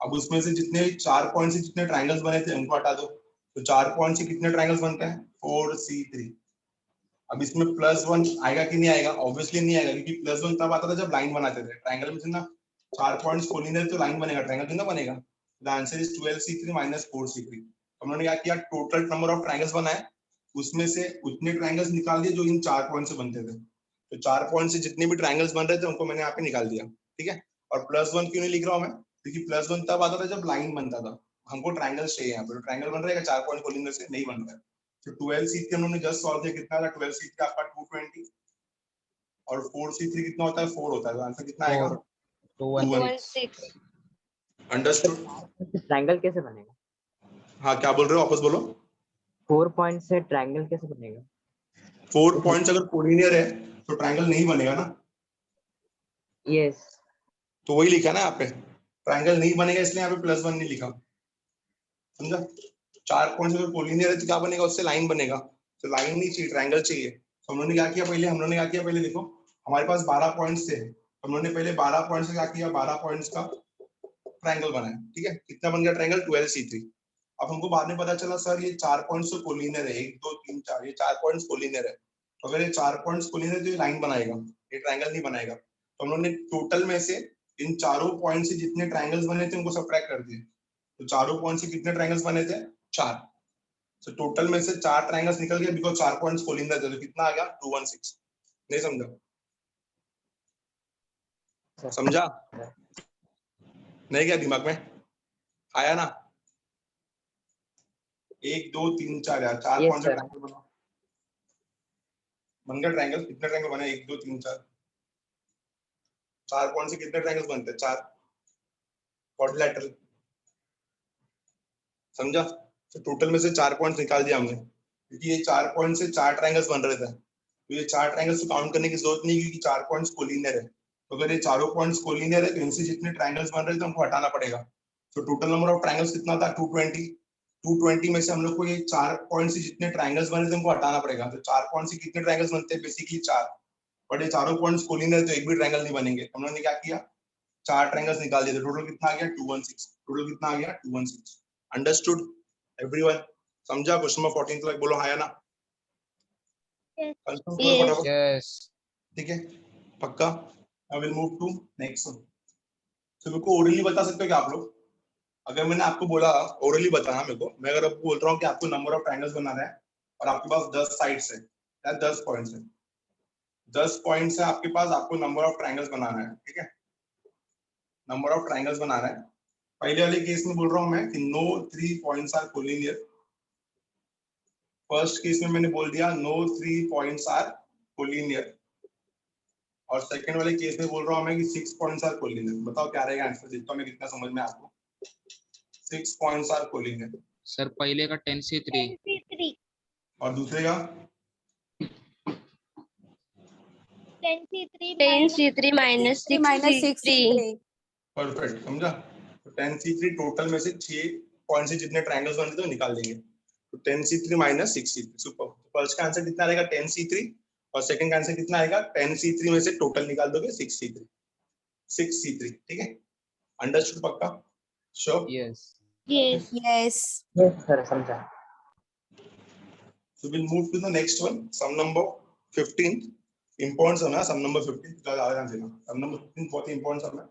अब उसमें से जितने 4 पॉइंट से जितने ट्रायंगल्स बने थे उनको हटा दो, तो 4 पॉइंट से कितने ट्रायंगल्स बनते हैं, 4C3। अब इसमें +1 आएगा कि नहीं आएगा, ऑब्वियसली नहीं आएगा, क्योंकि +1 तब आता था जब लाइन बनाते थे, ट्रायंगल में ना 4 पॉइंट्स कोलिनियर तो लाइन बनेगा, ट्रायंगल कितना बनेगा। The answer is 12C3 - 4C3। हम लोगों ने क्या किया, टोटल नंबर ऑफ ट्रायंगल्स बनाए, उसमें से उतने ट्रायंगल्स निकाल दिए जो इन 4 पॉइंट से बनते थे। तो 4 पॉइंट से जितने भी ट्रायंगल्स बन रहे थे उनको मैंने यहाँ पे निकाल दिया, ठीक है। और +1 क्यों नहीं लिख रहा हूँ मैं, क्योंकि +1 तब आता था जब लाइन बनता था, हमको ट्रायंगल चाहिए यहाँ पे, ट्रायंगल बन रहा है 4 पॉइंट कोलिनियर से नहीं बन रहा है। तो 12C3 हमने जस्ट सॉल्व किया, कितना था 12C3 आपका 220, और 4C3 कितना होता है, 4 होता है, तो आंसर कितना आएगा, 216। अंडरस्टूड। ट्रायंगल कैसे बनेगा, हाँ क्या बोल रहे हो, वापस बोलो। 4 पॉइंट से ट्रायंगल कैसे बनेगा, 4 पॉइंट्स अगर कोलिनियर है तो ट्रायंगल नहीं बनेगा ना, यस। तो वही लिखा ना यहाँ पे, ट्रायंगल नहीं बनेगा इसलिए यहाँ पे +1 नहीं लिखा, समझा। 4 पॉइंट्स अगर कोलिनियर है तो क्या बनेगा, उससे लाइन बनेगा, तो लाइन नहीं चाहिए, ट्रायंगल चाहिए। तो हम लोगों ने क्या किया पहले, देखो हमारे पास 12 पॉइंट्स थे, हम लोगों ने पहले 12 पॉइंट्स से क्या किया, 12 पॉइंट्स का ट्रायंगल बनाया, ठीक है। कितना बन गया ट्रायंगल, 12C3। अब हमको बाद में पता चला सर ये 4 पॉइंट्स तो कोलिनियर है, 1 2 3 4, ये 4 पॉइंट्स कोलिनियर है, तो अगर ये 4 पॉइंट्स कोलिनियर है तो ये लाइन बनाएगा, ये ट्रायंगल नहीं बनाएगा। तो हम लोगों ने टोटल में से इन चारों पॉइंट से जितने ट्रायंगल्स बने थे उनको सब्ट्रैक्ट कर दिए, तो चारों पॉइंट से कितने ट्रायंगल्स बने थे, 4। तो टोटल में से 4 ट्रायंगल्स निकल गए, बिकॉज़ 4 पॉइंट्स कोलिनियर थे, तो कितना आ गया 216। नहीं समझा, समझा नहीं, क्या दिमाग में आया ना, 1 2 3 4 यार, 4 यस पॉइंट सर। ट्रायंगल बना, बन गया ट्रायंगल। कितने ट्रायंगल बने, 1 2 3 4, 4 पॉइंट से कितने ट्रायंगल्स बनते हैं? 4 क्वाड्रिलैटरल, समझा? तो टोटल में से 4 पॉइंट्स निकाल दिया हमने, क्योंकि ये 4 पॉइंट से 4 ट्रायंगल्स बन रहे थे, तो ये 4 ट्रायंगल्स को काउंट करने की जरूरत नहीं, क्योंकि 4 पॉइंट्स कोलिनियर है। तो अगर ये चारों पॉइंट्स कोलिनियर है तो इनसे जितने ट्रायंगल्स बन रहे थे उनको हटाना पड़ेगा। तो टोटल नंबर ऑफ ट्रायंगल्स कितना था? 220। 220 में से हम लोग को ये 4 पॉइंट से जितने ट्रायंगल्स बने थे उनको हटाना पड़ेगा। तो 4 पॉइंट से कितने ट्रायंगल्स बनते हैं? बेसिकली 4, बट ये चारों पॉइंट्स कोलिनियर, तो एक भी ट्रायंगल नहीं बनेंगे। हम लोगों ने क्या किया? 4 ट्रायंगल्स निकाल दिए। तो टोटल कितना आ गया? 216। टोटल कितना आ गया? 216। Understood everyone? समझा? क्वेश्चन नंबर 14 तक बोलो हाँ या ना? Yes. कंफर्म करो Yes. फटाफट। Yes. ठीक है, पक्का? I will move to next one. तो मेरे को ओरली बता सकते हो क्या आप लोग? अगर मैंने आपको बोला ओरली बताना मेरे को, मैं अगर आपको बोल रहा हूँ कि आपको नंबर ऑफ ट्रायंगल्स बनाना है और आपके पास 10 साइड्स है या 10 पॉइंट्स है, 10 पॉइंट्स है आपके पास, आपको नंबर ऑफ ट्रायंगल्स बनाना है, ठीक है? नंबर ऑफ ट्रायंगल्स बनाना है। पहले वाले केस में बोल रहा हूँ मैं कि no 3 points are collinear. First case में मैंने बोल दिया नो 3 पॉइंट्स आर कोलिनियर, और सेकंड वाले केस में बोल रहा हूँ मैं कि 6 पॉइंट्स आर कोलिनियर। बताओ क्या रहेगा आंसर? देखता हूँ मैं कितना समझ में आपको। 6 पॉइंट्स आर कोलिनियर। सर पहले का 10C3 10C3. और दूसरे का 10C3 minus 6C3. परफेक्ट, समझा? तो 10C3 टोटल में से 6 पॉइंट से जितने ट्रायंगल्स बनते हैं वो निकाल देंगे। तो 10C3 minus 6C3। Super. First का आंसर कितना आएगा? 10C3, और सेकंड का आंसर कितना आएगा? 10C3 में से टोटल निकाल दोगे 6C3। 6C3, ठीक है? अंडरस्टूड? पक्का? Sure? yes. Yes. Yes. Yes sir, समझा। So we'll move to the next one, sum number 15. Important sum है sum number 15, ज्यादा ध्यान देना। sum number 15 बहुत ही important sum है,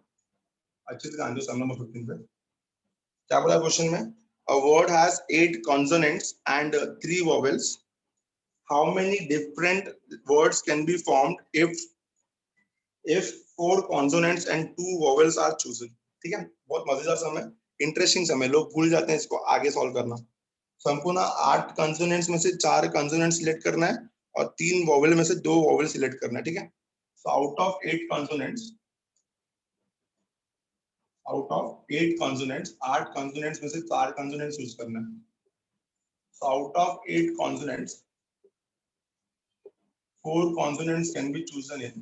अच्छे से ध्यान दो sum number 15 पे। क्या बोला क्वेश्चन में? A word has 8 consonants and 3 vowels. How many different words can be formed if 4 consonants and 2 vowels are chosen? ठीक है, बहुत मजेदार सम है, इंटरेस्टिंग सम है, लोग भूल जाते हैं इसको आगे सॉल्व करना। तो हमको ना 8 कंसोनेंट्स में से 4 कंसोनेंट सिलेक्ट करना है और 3 वोवेल में से 2 वोवेल सिलेक्ट करना है, ठीक है? So out of 8 consonants, 8 consonants में से 4 कंसोनेंट्स यूज करना है। So out of 8 consonants 4 consonants can be chosen in,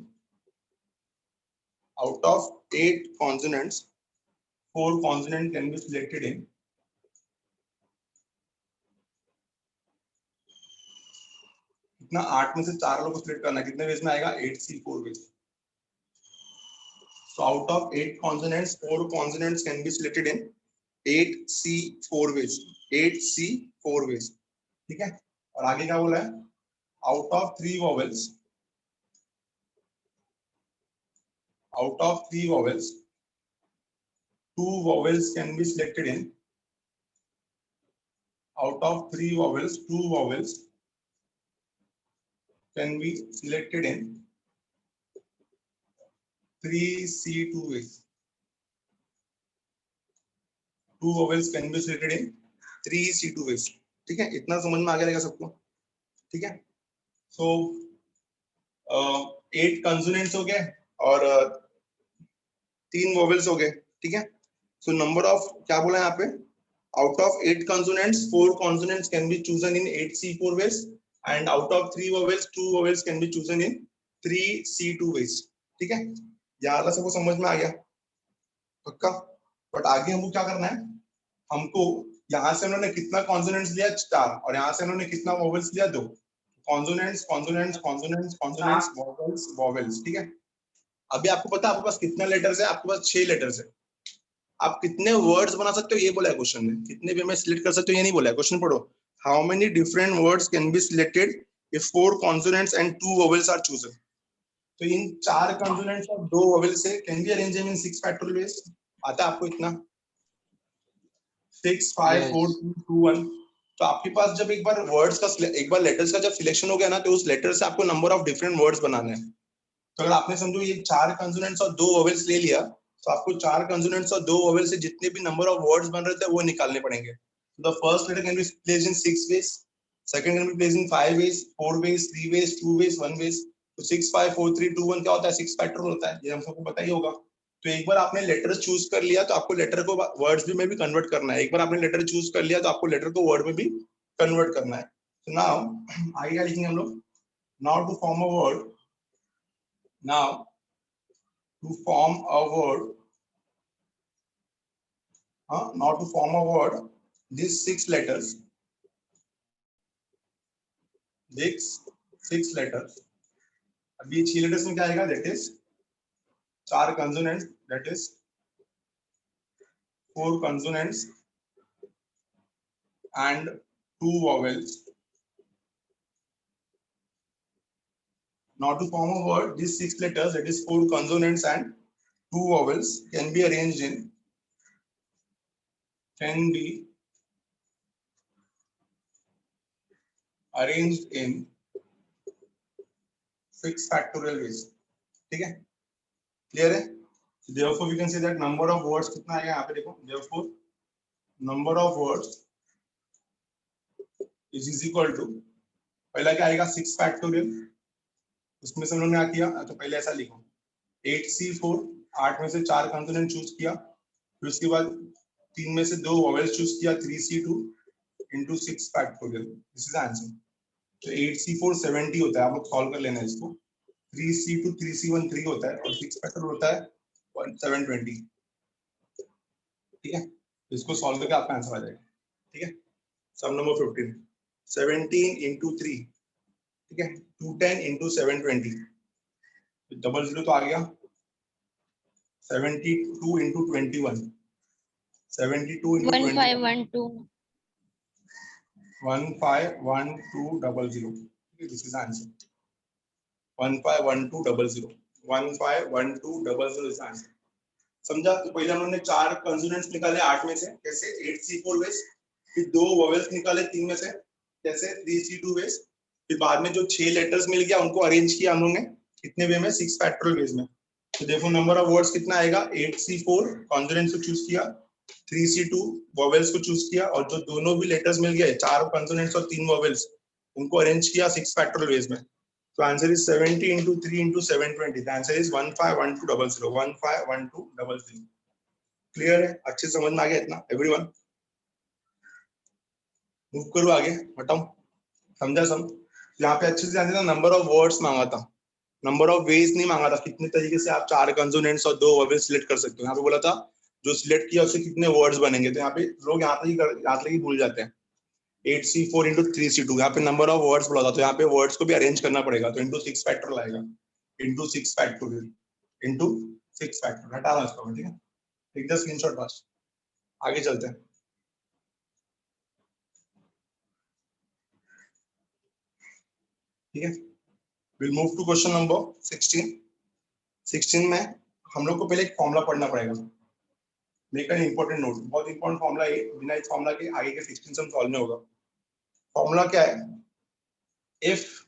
out of 8 consonants 4 consonants can be selected in कितना? 8 में से 4 लोगों को सिलेक्ट करना है, कितने वेज में आएगा? 8C4 ways. So out of 8 consonants 4 consonants can be selected in 8C4 ways, 8C4 ways, ठीक है? और आगे क्या बोला है? out of 3 vowels 2 vowels can be selected in, out of 3 vowels 2 vowels can be selected in 3C2 ways, 2 vowels can be selected in 3C2 ways, ठीक है? इतना समझ में आ गया रहेगा सबको, ठीक है? सो 8 कंसोनेंट्स हो गए और 3 वोवेल्स हो गए, ठीक है? सो नंबर ऑफ क्या बोला है यहाँ पे? Out of 8 consonants 4 consonants can be chosen in 8C4 ways, and out of 3 vowels 2 vowels can be chosen in 3C2 ways, ठीक है? यहाँ वाला सबको समझ में आ गया? पक्का? बट आगे हमको क्या करना है? हमको यहाँ से उन्होंने कितना कॉन्सोनेंट्स लिया? 4, और यहाँ से उन्होंने कितना वोवेल्स लिया? 2। Consonants consonants consonants consonants vowels vowels, ठीक है? अभी आपको पता है आपके पास कितना लेटर्स है? आपके पास 6 लेटर्स है। आप कितने वर्ड्स बना सकते हो ये बोला है क्वेश्चन में, कितने वे में सिलेक्ट कर सकते हो ये नहीं बोला है। क्वेश्चन पढ़ो, how many different words can be selected if 4 consonants and 2 vowels are chosen? तो इन 4 कॉन्सोनेंट्स और 2 वोवेल्स से can be arrange in 6 factorial ways. आता है आपको इतना? 6 5 4 3 2 1। तो आपके पास जब एक बार वर्ड्स का एक बार लेटर्स का जब सिलेक्शन हो गया ना, तो उस लेटर से आपको नंबर ऑफ डिफरेंट वर्ड्स बनाने हैं। तो अगर आपने समझो ये 4 कंसोनेंट्स और 2 वोवेल्स ले लिया, तो आपको 4 कंसोनेंट्स और 2 वोवेल्स से जितने भी नंबर ऑफ वर्ड्स बन रहे थे वो निकालने पड़ेंगे। तो the first letter can be placed in 6 ways, second can be placed in 5 ways, 4 ways, 3 ways, 2 ways, 1 ways, तो 6 5 4 3 2 1 क्या होता है? 6 फैक्टोरियल होता है, ये हम सबको पता ही होगा। तो एक बार आपने लेटर चूज कर लिया तो आपको लेटर को वर्ड्स में भी कन्वर्ट करना है। एक बार आपने लेटर चूज कर लिया तो आपको लेटर को वर्ड में भी कन्वर्ट करना है। तो नाउ आगे क्या लिखेंगे हम लोग? Now to form a word, now to form a word, now to form a word, these 6 letters, these 6 letters, अभी 6 letters में क्या आएगा? That is 4 consonants, that is 4 consonants and 2 vowels. Now to form a word, these 6 letters, that is 4 consonants and 2 vowels, can be arranged in 6 factorial ways. ठीक है, क्लियर है? Therefore we can say that number of words कितना आएगा यहाँ पे देखो, therefore number of words is equal to, पहला क्या आएगा? 6 factorial, उसमें से हम लोग ने क्या किया? तो पहले ऐसा लिखो 8C4, 8 में से 4 कंसोनेंट चूज किया, फिर उसके बाद 3 में से 2 वॉवेल्स चूज किया, 3C2 into 6 factorial, this is answer. तो 8C4 70 होता है, आप लोग सॉल्व कर लेना इसको। 3C2 3C1 3 होता है और 6 फैक्टोरियल होता है 720। ठीक है, इसको सॉल्व करके आपका आंसर आ जाएगा। ठीक है, सम नंबर 15, 17 into 3, ठीक है, 210 into 720, डबल जीरो तो आ गया। 72 into 21, 72 into 1512 151200, this is the answer। 151200, 151200 is the answer। समझा? तो पहले हम लोगों ने 4 कंसोनेंट्स निकाले 8 में से, कैसे? 8C4 वेस, फिर 2 वोवेल्स निकाले 3 में से, कैसे? 3C2 वेस, फिर बाद में जो 6 लेटर्स मिल गया उनको अरेंज किया हम लोगों ने कितने वे में? 6 फैक्टोरियल वेज में। तो देखो नंबर ऑफ वर्ड्स कितना आएगा? 8C4 कॉन्सोनेंट्स को चूज किया, 3C2 वोवेल्स को चूज किया, और जो दोनों भी लेटर्स मिल गए, 4 कॉन्सोनेंट्स और 3 वोवेल्स, उनको अरेंज किया 6 फैक्टोरियल वेज में। तो answer is 70 into 3 into 720, the answer is 151200, 151200। Clear है? अच्छे समझ में आ गया इतना एवरीवन? मूव करो आगे, हटाओ, समझा सब? यहाँ पे अच्छे से ध्यान देना, नंबर ऑफ वर्ड्स मांगा था, नंबर ऑफ वेज नहीं मांगा था, कितने तरीके से आप 4 कंसोनेंट्स और 2 वोवेल्स सिलेक्ट कर सकते हो। यहाँ पे बोला था जो सिलेक्ट किया उससे कितने वर्ड्स बनेंगे। तो यहाँ पे लोग यहाँ तक ही भूल जाते हैं। 8C4 into 3C2, यहाँ पे नंबर ऑफ वर्ड्स बोला था, तो यहाँ पे वर्ड्स को भी अरेंज करना पड़ेगा, तो इंटू 6 फैक्टोरियल आएगा, इंटू 6 फैक्टोरियल, इंटू 6 फैक्टोरियल। हटा रहा इसको, ठीक है, टेक द स्क्रीनशॉट बस, आगे चलते हैं। ठीक है, will move to question number 16। 16 में हम लोग को पहले एक फॉर्मूला पढ़ना पड़ेगा, मेक एन इंपॉर्टेंट नोट, बहुत इंपॉर्टेंट फॉर्मूला है, बिना इस फॉर्मूला के आगे के 16 सम सॉल्व नहीं होगा। फॉर्मूला क्या है? If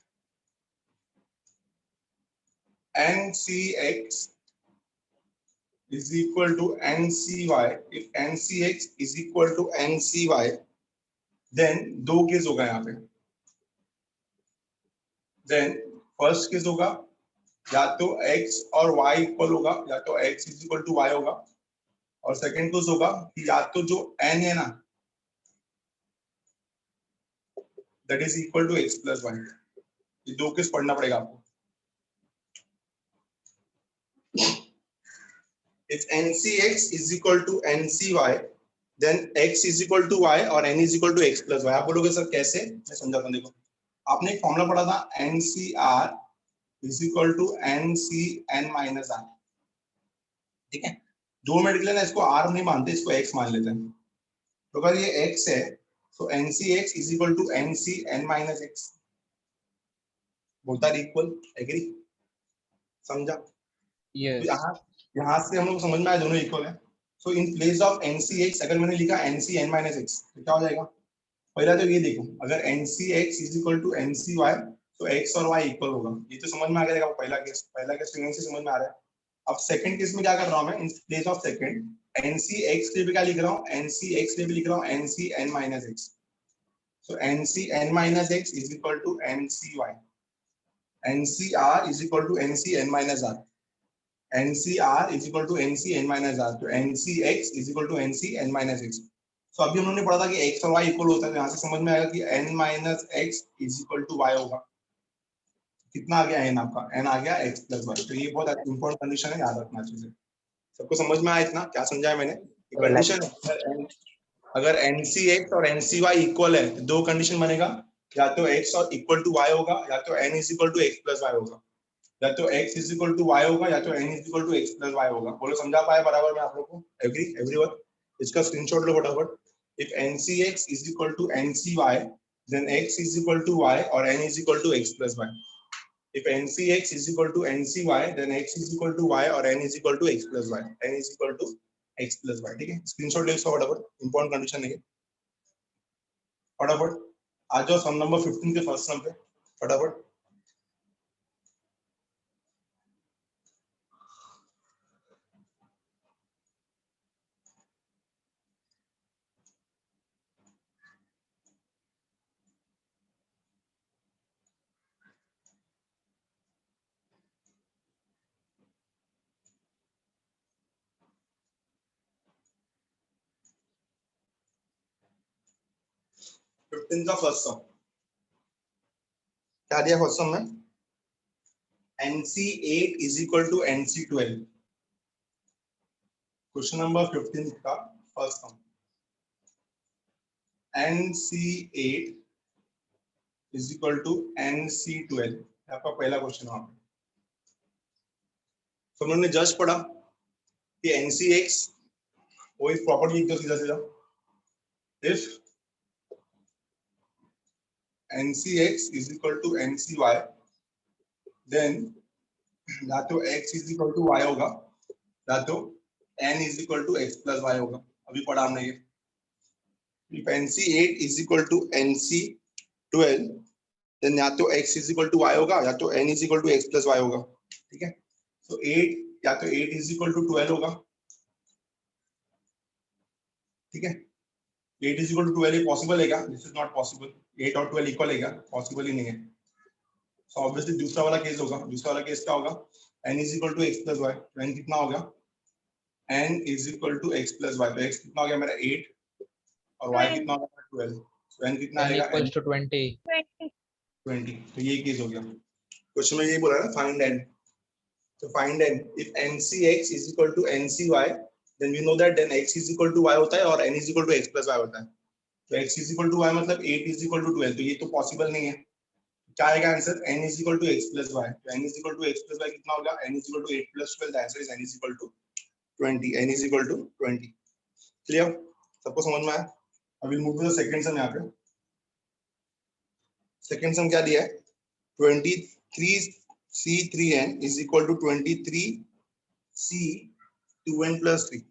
NCX is equal to NCY, if NCX is equal to NCY, then दो केस होगा यहाँ पे। then फर्स्ट केस होगा या तो x और y इक्वल होगा, या तो x is equal to y होगा, और सेकंड केस होगा कि या तो जो n है ना that is equal to x plus y। ये दो केस पढ़ना पड़ेगा आपको। If NCX is equal to NCY, then x is equal to y और n is equal to x plus y। आप बोलोगे सर कैसे? मैं समझाता हूँ। देखो, आपने एक फॉर्मूला पढ़ा था, NCR is equal to NCN minus R। ठीक है, जो मेडिकल है ना, इसको R नहीं मानते, इसको x मान लेते हैं। तो अगर ये x है तो NCX is equal to NCN minus x, both are equal, agree? समझा? यस। यहाँ से हम लोग समझ में आया दोनों इक्वल है। सो इन प्लेस ऑफ NCX अगर मैंने लिखा NCN minus x तो क्या हो जाएगा? पहला तो ये देखो, अगर NCX is equal to NCY तो x और y इक्वल होगा। ये तो समझ में आ गया, पहला केस से समझ में आ रहा है। अब सेकंड केस में क्या कर रहा हूँ मैं? In place of second NCX के लिए भी क्या लिख रहा हूँ? NCX के लिए भी लिख रहा हूँ NCN minus x। So NCN minus x is equal to NCY, NCR is equal to NCN minus R. NCR is equal to NCN minus R. तो NCX is equal to NCN minus X. तो अभी हमने पढ़ा था कि X और Y इक्वल होता है, यहाँ से समझ में आएगा कि N minus X is equal to Y होगा. कितना आ गया N आपका? N आ गया X plus Y. तो ये बहुत इंपॉर्टेंट कंडीशन है, याद रखना अच्छे से. सबको समझ में आया इतना? क्या समझाया मैंने? कंडीशन है अगर NCX और NCY इक्वल है, दो कंडीशन बनेगा, या तो X और इक्वल टू Y होगा, या तो N is equal to X plus Y होगा, या तो X is equal to Y होगा, या तो N is equal to X plus Y होगा. बोलो समझा पाए बराबर में आप लोग को? एवरीवन इसका स्क्रीनशॉट लो फटाफट. If NCX is equal to NCY then X is equal to Y or N is equal to X plus Y. If NCX is equal to NCY then X is equal to Y or N is equal to X plus Y. N is equal to X plus Y. ठीक है, स्क्रीनशॉट ले इसका फटाफट, इंपॉर्टेंट कंडीशन है फटाफट. आ जाओ सम नंबर 15 के फर्स्ट सम पे फटाफट. का फर्स्ट सम क्या दिया फर्स्ट सम में? NC8 is equal to NC12. Question number 15 का first sum. NC8 is equal to NC12. आपका पहला क्वेश्चन है. तो हमने जस्ट पढ़ा कि NCX वो एक प्रॉपर्टी लिख दो सीधा सीधा. If NCX is equal to NCY then या तो X is equal to Y होगा, या तो N is equal to X plus Y होगा. अभी पढ़ा हमने ये. If NC8 is equal to NC12 then या तो X is equal to Y होगा, या तो N is equal to X plus Y होगा. ठीक है, तो 8 या तो 8 is equal to 12 होगा. ठीक है, 8 is equal to 12 ये पॉसिबल है क्या? This is not possible. 8 और 12 इक्वल है क्या? पॉसिबल ही नहीं है. सो ऑब्वियसली दूसरा वाला केस होगा. दूसरा वाला केस क्या होगा? n is equal to x plus y. तो n कितना हो गया? n is equal to x plus y. तो x कितना हो गया मेरा 8 और y कितना हो गया 12. तो n कितना आएगा? n equals to 20. 20. तो ये केस हो गया. क्वेश्चन में यही बोला है ना, फाइंड n. तो find n. If NCX is equal to NCY then we know that then x is equal to y होता है और n is equal to x plus y होता है. तो x is equal to y मतलब 8 is equal to 12. तो ये तो पॉसिबल नहीं है. क्या आएगा answer? n is equal to x plus y. तो n is equal to x plus y कितना होगा? n is equal to 8 plus 12. The answer is n is equal to 20. n is equal to 20. Clear? सबको समझ में आया? अभी move to the second sum. यहाँ पे सेकंड सम क्या दिया है? 23C3n is equal to 23C2n plus 3.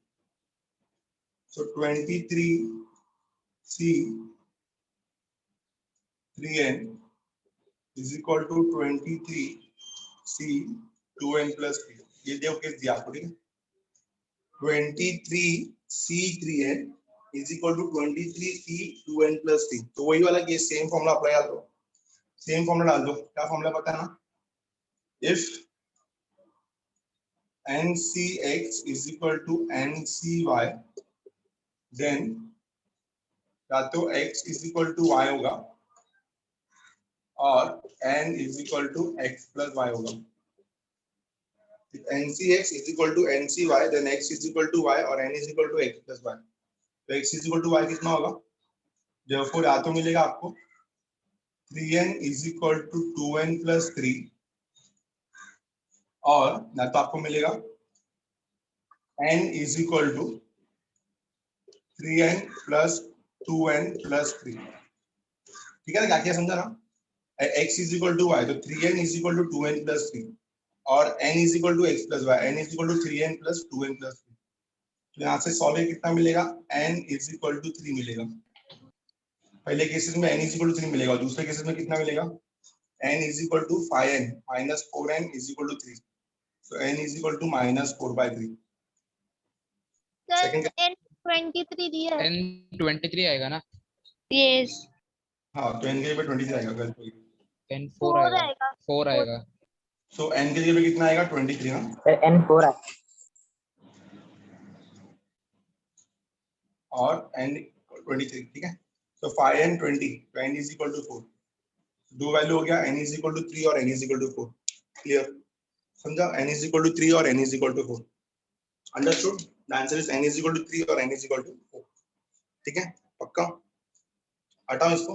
So 23C3n is equal to 23C2n plus 3. ये देखो केस दिया आपको. ठीक है, 23C3n is equal to 23C2n plus 3. तो वही वाला केस, सेम फॉर्मूला अप्लाई कर दो. सेम फॉर्मूला डाल दो. क्या फॉर्मूला पता है ना? If NCX is equal to NCY then या तो x is equal to y होगा और n is equal to x plus y होगा. If NCX is equal to NCY then x is equal to y और n is equal to x plus y. तो x is equal to y कितना होगा? Therefore या तो मिलेगा आपको 3n is equal to 2n plus 3 और या तो आपको मिलेगा n is equal to 3n plus 2n plus 3. ठीक है ना? क्या किया समझा ना? x is equal to y तो 3n is equal to 2n plus 3 और n is equal to x plus y. n is equal to 3n plus 2n plus 3. तो यहाँ से सॉल्व कितना मिलेगा? n is equal to 3 मिलेगा. पहले केसेस में n is equal to 3 मिलेगा और दूसरे केसेस में कितना मिलेगा? n is equal to 5n minus 4n is equal to 3. So n is equal to minus 4 by 3. Second n 23 दिया है. n 23 आएगा ना? Yes. हाँ तो n के पे 23 आएगा. गलत हो गया. n 4 आएगा. 4 आएगा। सो n की जगह पे कितना आएगा 23 ना, सर n 4 है। और n 23, ठीक है। तो 5 and 20, तो n is equal to 4, दो वैल्यू हो गया, n is equal to 3 और n is equal to 4, clear, समझा, n is equal to 3 और n is equal to 4, understood, the answer is n is equal to 3 और n is equal to 4, ठीक है, पक्का, हटाओ इसको,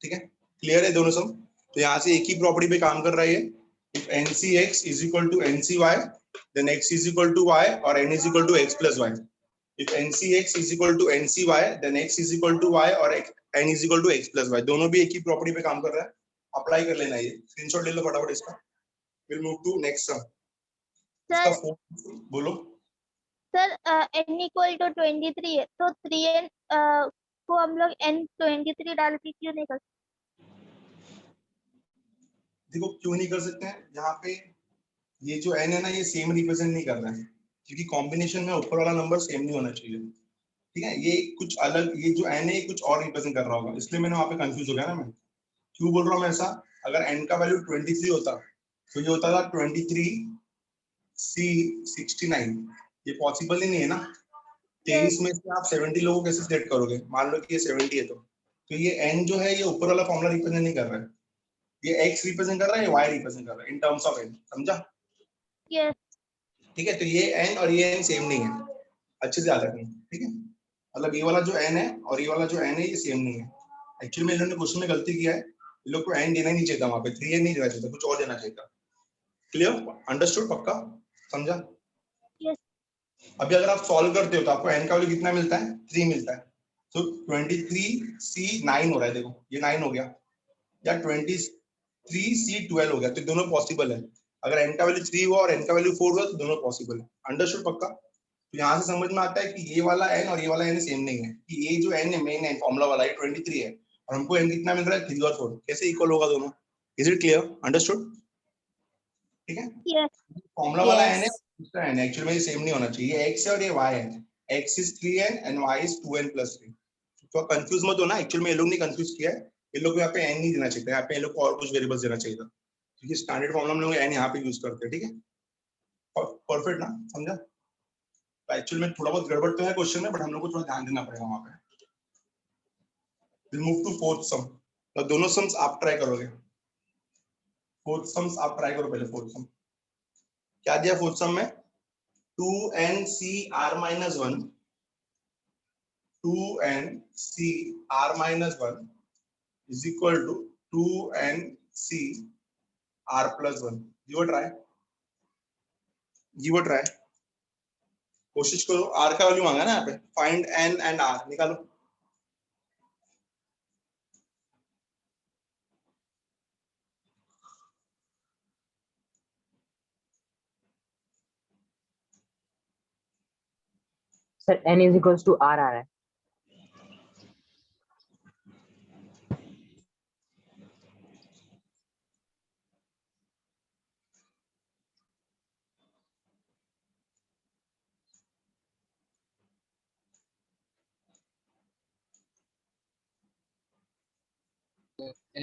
ठीक है, क्लियर है दोनों सब। तो यहाँ से एक ही प्रॉपर्टी पे काम कर रहा है, if ncx is equal to ncy then x is equal to y और n is equal to x plus y, if ncx is equal to ncy then x is equal to y और n is equal to x plus y, दोनों भी एक ही प्रॉपर्टी पे काम कर रहा है, अप्लाई कर लेना, ये स्क्रीनशॉट ले लो फटाफट इसका। Will move to next sum, इसका सर बोलो। सर n इक्वल टू 23 है तो 3n को हम लोग n 23 डाल के क्यों नहीं कर सकते? देखो क्यों नहीं कर सकते हैं, यहाँ पे ये जो n है ना, ये सेम रिप्रेजेंट नहीं कर रहा है, क्योंकि कॉम्बिनेशन में ऊपर वाला नंबर सेम नहीं होना चाहिए, ठीक है, ये कुछ अलग, ये जो n है ये कुछ और रिप्रेजेंट कर रहा होगा, इसलिए मैंने वहां पे कंफ्यूज हो गया ना, मैं क्यों बोल रहा हूँ ऐसा। अगर n का वैल्यू 23 होता तो ये होता था 23 C 69, ये पॉसिबल ही नहीं है ना, 23 में से आप 70 लोगों को कैसे सिलेक्ट करोगे, मान लो कि ये 70 है तो ये n जो है ये ऊपर वाला फॉर्मूला रिप्रेजेंट नहीं कर रहा है, ये x रिप्रेजेंट कर रहा है, ये y रिप्रेजेंट कर रहा है इन टर्म्स ऑफ n, समझा, यस ठीक है, तो ये n और ये n सेम नहीं है, अच्छे से याद रखना, ठीक है, मतलब ये वाला जो n है और ये वाला जो n है ये सेम नहीं है, एक्चुअली में इन्होंने क्वेश्चन में गलती किया है, ये लोग को n देना ही नहीं चाहिए था, वहां पे 3n नहीं देना चाहिए था, कुछ और देना चाहिए था, क्लियर, अंडरस्टूड, पक्का, समझा। यस अभी अगर आप सॉल्व करते हो तो आपको n का वैल्यू कितना मिलता है, 3 मिलता है, तो 23C 9 हो रहा है, देखो ये 9 हो गया, या 23C 12 हो गया, तो दोनों पॉसिबल है, अगर n का वैल्यू 3 हुआ और n का वैल्यू 4 हुआ तो दोनों पॉसिबल है, अंडरस्टूड, पक्का। तो यहाँ से समझ में आता है कि ये वाला n और ये वाला n सेम नहीं है, कि ये जो n है मेन है फॉर्मूला वाला, ये 23 है और हमको n कितना मिल रहा है 3 और 4, कैसे इक्वल होगा दोनों, इज इट क्लियर, अंडरस्टूड, ठीक है, यस फॉर्मूला वाला n है, दूसरा n है, एक्चुअली में ये सेम नहीं होना चाहिए, ये x है और ये y है, x is 3n and y is 2n plus 3, तो कंफ्यूज मत हो ना, एक्चुअली में ये लोग ने कंफ्यूज किया है, ये लोग को यहाँ पे n नहीं देना चाहिए था, यहाँ पे ये लोग को और कुछ वेरिएबल्स देना चाहिए था, क्योंकि स्टैंडर्ड फॉर्मूला में लोग n यहाँ पे यूज करते हैं, ठीक है, परफेक्ट ना, समझा। तो एक्चुअली में थोड़ा बहुत गड़बड़ तो है क्वेश्चन में, बट हम लोग को थोड़ा ध्यान देना पड़ेगा वहां पे। Will move to fourth sum, तो दोनों सम्स आप ट्राई करोगे, फोर्थ सम्स आप ट्राई करो पहले, फोर्थ सम क्या दिया, फोर्थ सम में 2NCR minus 1 2NCR minus 1 is equal to 2NCR plus 1, give a try, give a try, कोशिश करो, R का वैल्यू मांगा ना यहाँ पे, फाइंड N एंड R, निकालो, sir n is equals to r आ रहा है।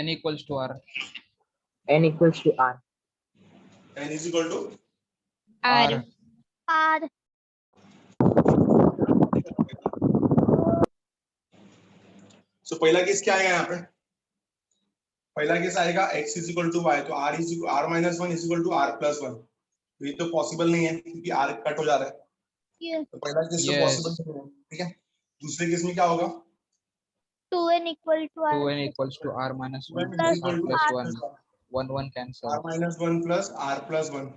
n equals to r, n equals to r, N is equal to r, R सो पहला केस क्या आएगा यहाँ पे, पहला केस आएगा x is equal to y, तो r minus 1 is equal to r plus 1, तो ये तो पॉसिबल नहीं है क्योंकि r कट हो जा रहा है, यस तो पहला केस तो Yes. पॉसिबल नहीं है, ठीक है, दूसरे केस में क्या होगा, 2n equal to r 2n equals to r minus 1 2n plus is r equal to plus r 1, plus 1, 1 1 cancel, r minus 1 plus r plus 1,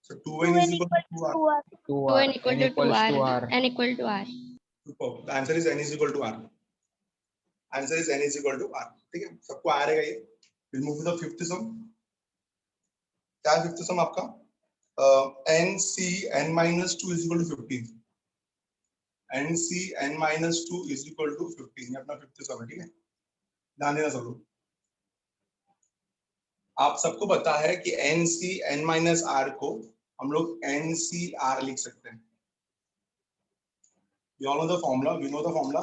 so 2n 2n is equal equal to 2r, to r 2r, 2n equal n to equals 2r, to r, n equal to r. superb, the answer is n is equal to r, answer is n is equal to r, ठीक है, सबको आ रहेगा ये। we'll move to the fifth sum, क्या है फिफ्थ सम आपका, NC n minus 2 is equal to 15, NC n minus 2 is equal to 15, ये अपना फिफ्थ सम है, ठीक है, ध्यान देना सब लोग, आप सबको पता है कि NC n minus r को हम लोग NCR लिख सकते हैं, you all know the formula, we know the formula,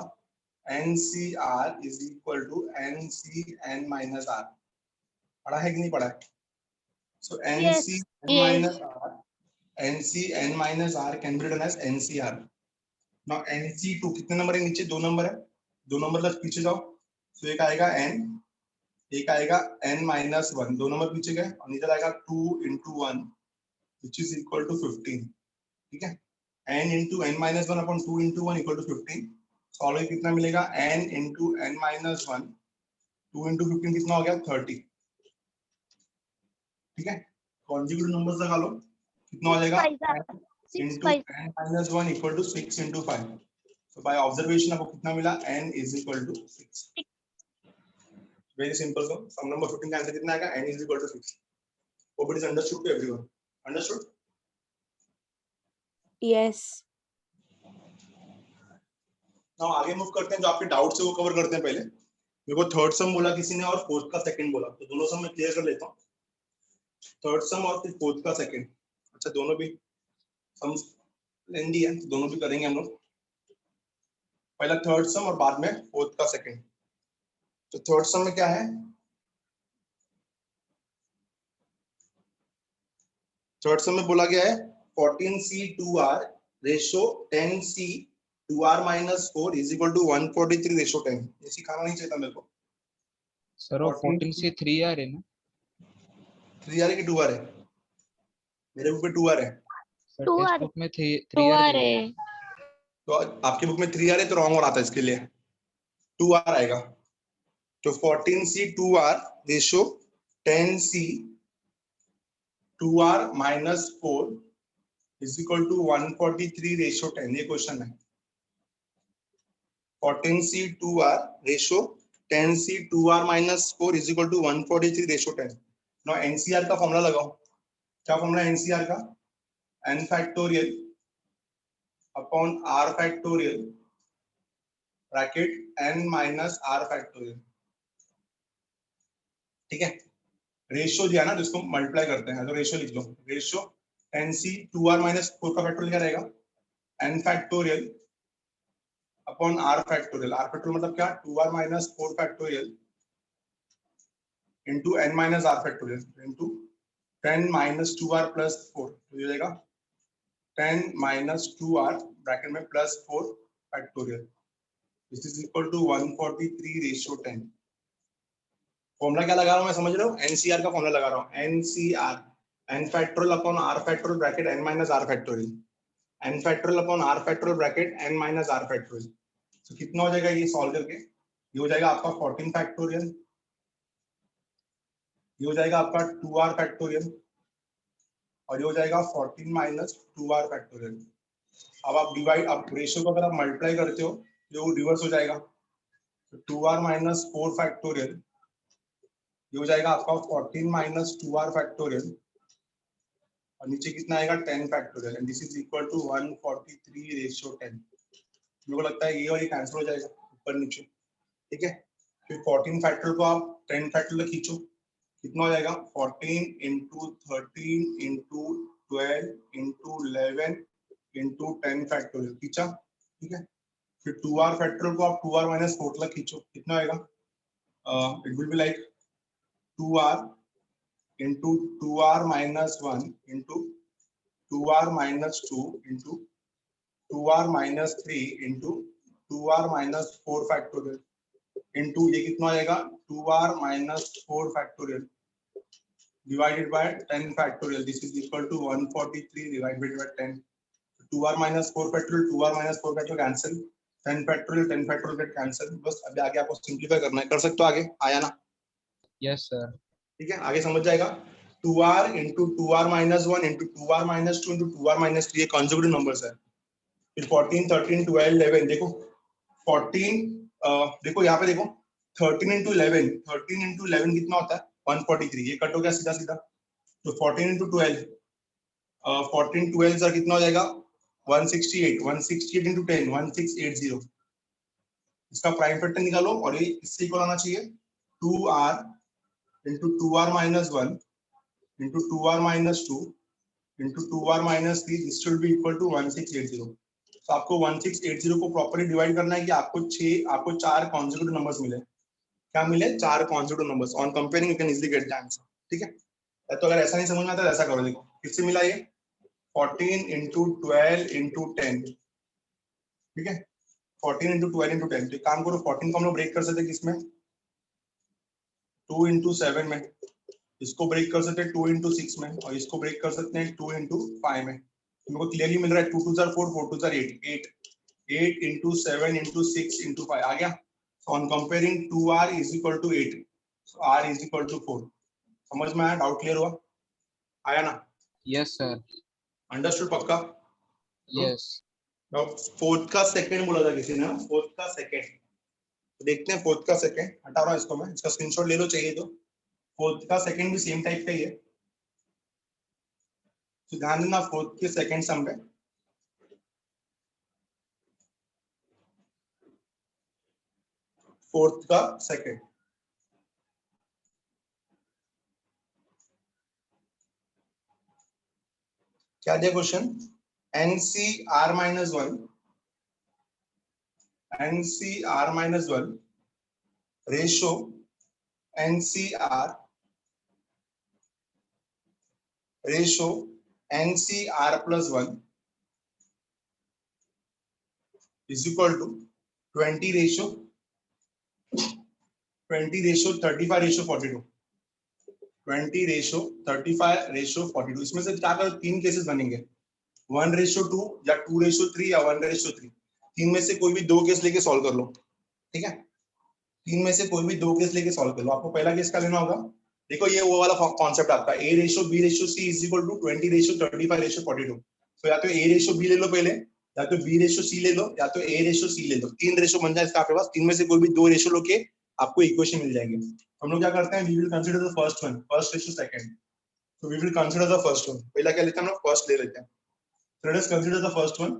NCR is equal to NC n minus r, पढ़ा है कि नहीं पढ़ा है, So Yes. NC n Yes. minus R, NC n minus R can be written as NCR. Now NC2 कितने नंबर है नीचे? 2 नंबर है, 2 नंबर तक पीछे जाओ, तो एक आएगा n, एक आएगा n minus 1, 2 नंबर पीछे गए और नीचे आएगा 2 into 1 which is equal to 15. ठीक है, n into n minus 1 upon 2 into 1 equal to 15. Solve कितना मिलेगा? n into n minus 1 2 into 15 कितना हो गया? 30. ठीक है, कॉन्जुगेटिव नंबर्स लगा लो, कितना हो जाएगा? 6 into 5 n minus 1 equal to 6 into 5. So by observation आपको कितना मिला? n is equal to 6. Very simple. So sum number 15 का आंसर कितना आएगा? n is equal to 6. Hope it is understood to everyone. Understood? Yes. Now आगे मूव करते हैं, जो आपके डाउट्स है वो कवर करते हैं। पहले मेरे को थर्ड सम बोला किसी ने और फोर्थ का सेकंड बोला, तो दोनों सम मैं क्लियर कर लेता हूँ। थर्ड सम और फिर फोर्थ का सेकंड। अच्छा, दोनों भी सम लेंदी है, तो दोनों भी करेंगे हम लोग। पहला थर्ड सम और बाद में फोर्थ का सेकंड। तो थर्ड सम में क्या है? थर्ड सम में बोला गया है 14C2R ratio 10C2R minus 4 is equal to 143 ratio 10। ये सिखाना नहीं चाहिए था मेरे को। सर वो 14 से 3R है ना? 3R है कि 2R है? मेरे बुक में 2R है। सर 2R टेक्स्ट बुक में 2 3R आ रहे। तो आपके बुक में 3R है तो रॉन्ग और आता है, इसके लिए 2R आएगा। तो 14C2R ratio 10C2R minus 4 is equal to 143 ratio 10। ये क्वेश्चन है। 14C2R ratio 10C2R minus 4 is equal to 143 ratio 10। now NCR का फॉर्मूला लगाओ। क्या फॉर्मूला है NCR का? n factorial upon r factorial bracket n minus r factorial. ठीक है, रेशियो दिया ना, तो इसको मल्टीप्लाई करते हैं, तो रेशियो लिख लो। रेशियो 10C2R minus 4 का फैक्टोरियल क्या रहेगा? n factorial upon r factorial. r factorial मतलब क्या? 2R minus 4 factorial into n minus r factorial into 10 minus 2R plus 4। तो ये जाएगा 10 minus 2R ब्रैकेट में plus 4 factorial. This is equal to 143 ratio 10। Formula क्या लगा रहा हूं मैं, समझ रहे हो? NCR का फॉर्मूला लगा रहा हूं। NCR n factorial upon r factorial bracket n minus r factorial. n factorial upon r factorial bracket n minus r factorial. तो कितना हो जाएगा ये सॉल्व करके? ये हो जाएगा आपका 14 फैक्टोरियल, ये हो जाएगा आपका 2R फैक्टोरियल और ये हो जाएगा 14 माइनस 2R फैक्टोरियल। अब आप डिवाइड, आप रेशियो को अगर आप मल्टीप्लाई करते हो जो रिवर्स हो जाएगा। तो 2R माइनस 4 फैक्टोरियल ये हो जाएगा आपका 14 माइनस 2R फैक्टोरियल और नीचे कितना आएगा? 10 factorial. And this is equal to 143 ratio 10। मेरे को लगता है ये और ये कैंसिल हो जाएगा ऊपर नीचे। ठीक है, फिर 14 फैक्टोरियल को आप 10 फैक्टोरियल खींचो, कितना हो जाएगा? 14 into 13 into 12 into 11 into 10 factorial खींचा। ठीक है, फिर 2R फैक्टोरियल को आप 2R माइनस 4 तक खींचो, कितना आएगा? It will be like 2R into 2R minus 1 into 2R minus 2 into 2R minus 3 into 2R minus 4 factorial into ये कितना आएगा? 2R minus 4 factorial divided by 10 factorial. This is equal to 143 divided by 10. 2R minus 4 factorial, 2R minus 4 factorial cancel. 10 factorial get cancel. बस अभी आगे आपको सिंप्लीफाई करना है, कर सकते हो? आगे आया ना? Yes sir. ठीक है, आगे समझ जाएगा। 2R into 2R minus 1 into 2R minus 2 into 2R minus 3 ये कॉन्जुगेटिव नंबर्स है। फिर 14, 13, 12, 11 देखो 14 देखो यहाँ पे देखो 13 into 11, 13 into 11 कितना होता है? 143। ये कट हो गया सीधा सीधा। तो 14 into 12 14 12 सर कितना हो जाएगा? 168। 168 into 10 1680। इसका प्राइम फैक्टर निकालो और ये इससे इक्वल आना चाहिए 2R into 2R minus 1 into 2R minus 2 into 2R minus 3 this should be equal to 1680। तो आपको 1680 को प्रॉपर्ली डिवाइड करना है कि आपको 4 कॉन्सेक्यूटिव नंबर्स मिले। क्या मिले? 4 consecutive numbers. On comparing you can easily get the answer. ठीक है, तो अगर ऐसा नहीं समझ में आता तो ऐसा करो, देखो किससे मिला ये 14 इंटू 12 इंटू 10, ठीक है 14 इंटू 12 इंटू 10। तो एक काम करो 14 को हम लोग ब्रेक कर सकते हैं किसमें 2 इंटू 7 में, इसको ब्रेक कर सकते हैं 2 इंटू 6 में, और इसको ब्रेक कर सकते हैं 2 इंटू 5 में। तो मेरे को क्लियरली मिल रहा है 2 2 4 4 4 2 4 8 8 इंटू 7 इंटू 6 इंटू 5 आ गया। So on comparing 2r is equal to 8, so r is equal to 4। समझ में आया, डाउट क्लियर हुआ, आया ना, Yes, sir. अंडरस्टूड पक्का। Yes. फोर्थ का सेकंड बोला था किसी ने, फोर्थ का सेकंड, तो देखते हैं फोर्थ का सेकंड, हटा रहा हूं इसको मैं, इसका स्क्रीनशॉट ले लो चाहिए तो। फोर्थ का सेकंड भी सेम टाइप का ही है, तो ध्यान देना फोर्थ के सेकंड सम पे। फोर्थ का सेकंड क्या दिया question, NCR minus 1 NCR minus 1 ratio NCR ratio NCR plus 1 is equal to 20 ratio 35 ratio 42, 20 ratio 35 ratio 42। इसमें से क्या कर तीन केसेस बनेंगे, 1:2 या 2:3 या 1:3। तीन में से कोई भी दो केस लेके सॉल्व कर लो, ठीक है, तीन में से कोई भी दो केस लेके सॉल्व कर लो। आपको पहला केस का लेना होगा, देखो ये वो वाला कॉन्सेप्ट आपका A:B:C इज इक्वल टू 20:35 42। तो या तो A:B ले लो पहले, या तो B:C ले लो, या तो A:C ले लो, तीन रेशो बन जाए इसका आपके पास, तीन में से कोई भी दो रेशो लोगे आपको इक्वेशन मिल जाएगी। हम लोग क्या करते हैं, we will consider the first one, first ratio second, so we will consider the first one। पहला क्या लेते हैं हम लोग, फर्स्ट ले लेते हैं। so let us consider the first one,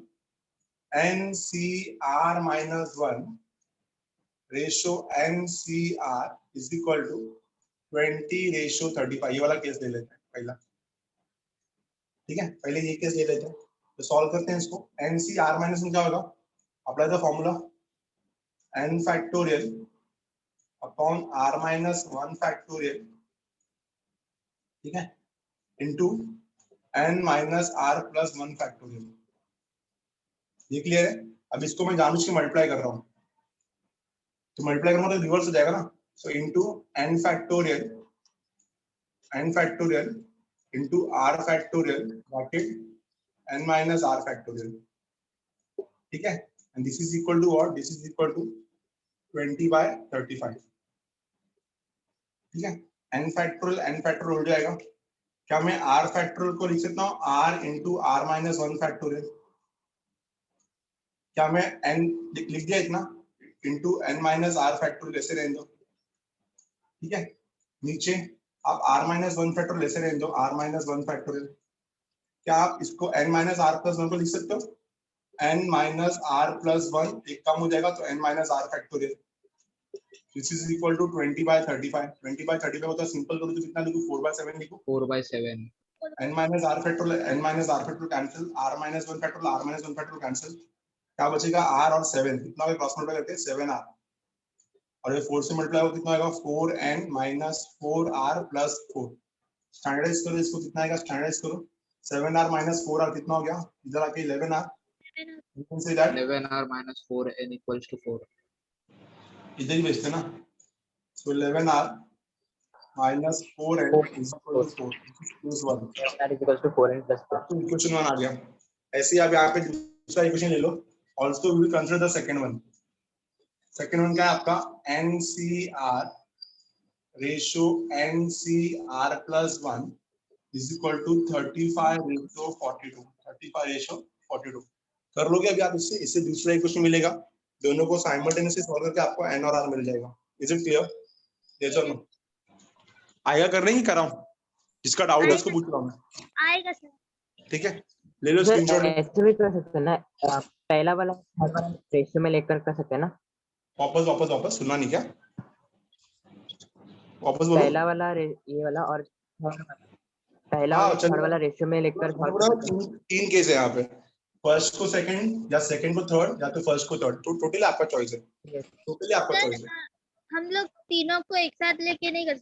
NCR minus 1 ratio NCR is equal to 20:35। ये वाला केस ले लेते हैं पहला, ठीक है, पहले ये केस ले लेते हैं, तो सॉल्व करते हैं इसको। NCR माइनस में क्या होगा, apply the formula n factorial upon r minus 1 factorial, ठीक है, into n minus r plus 1 factorial. ये क्लियर है। अब इसको मैं जानबूझ के मल्टीप्लाई कर रहा हूँ, तो मल्टीप्लाई करूंगा तो रिवर्स हो जाएगा ना, so into n factorial into r factorial bracket n minus r factorial, ठीक है, and this is equal to what, this is equal to 20/35, ठीक है। n फैक्टोरियल हो जाएगा, क्या मैं r फैक्टोरियल को लिख सकता हूँ r into r minus 1 factorial, क्या मैं n लिख दिया इतना into n minus r factorial ऐसे रहने दो, ठीक है, नीचे आप r माइनस 1 फैक्टोरियल ऐसे रहने दो, r माइनस 1 फैक्टोरियल, क्या आप इसको n माइनस r प्लस 1 को लिख सकते हो, n माइनस r प्लस 1 एक कम हो जाएगा तो n minus r factorial, this is equal to 20/35। 20/35 होता है, सिंपल करो तो कितना लिखूं, 4/7 लिखूं, 4/7. n minus r factorial cancel, r minus 1 factorial cancel, क्या बचेगा r और 7, कितना होगा क्रॉस मल्टीप्लाई करके 7r, और ये 4 से मल्टीप्लाई हो कितना आएगा 4n minus 4r plus 4। Standardise करो इसको, कितना आएगा स्टैंडर्डाइज करो, 7r माइनस 4r कितना हो गया, इधर आके 11r, you can say that 11r minus 4n equals to 4. इधर ही भेजते ना, so 11r minus 4n is equal to 4, this is 1, r is equals to 4n plus 4। तो इक्वेशन 1 आ गया। ऐसे ही आप यहाँ पे दूसरा इक्वेशन ले लो, also we will consider the second one। Second one क्या है आपका, NCR ratio NCR plus 1 is equal to 35:42, 35:42 कर लोगे अभी आप इससे, इससे दूसरा इक्वेशन मिलेगा, दोनों को साइमल्टेनियसली सॉल्व करके आपको n और r मिल जाएगा। इज इट क्लियर, यस और नो, आएगा कर नहीं कर रहा हूँ, जिसका डाउट है उसको पूछ रहा हूँ मैं, आएगा सर, ठीक है, ले लो सर स्क्रीनशॉट, ऐसे भी कर सकते हैं ना, पहला वाला रेशियो में लेकर कर सकते हैं ना, वापस सुना नहीं क्या, वापस बोलो, पहला वाला ये वाला और पहला हाँ, और थर्ड वाला रेशियो में लेकर तीन केस है यहाँ पे, फर्स्ट को सेकंड या सेकंड को थर्ड या तो फर्स्ट को थर्ड, तो टोटली आपका चॉइस है, टोटली आपका चॉइस है। हम लोग तीनों को एक साथ लेके नहीं कर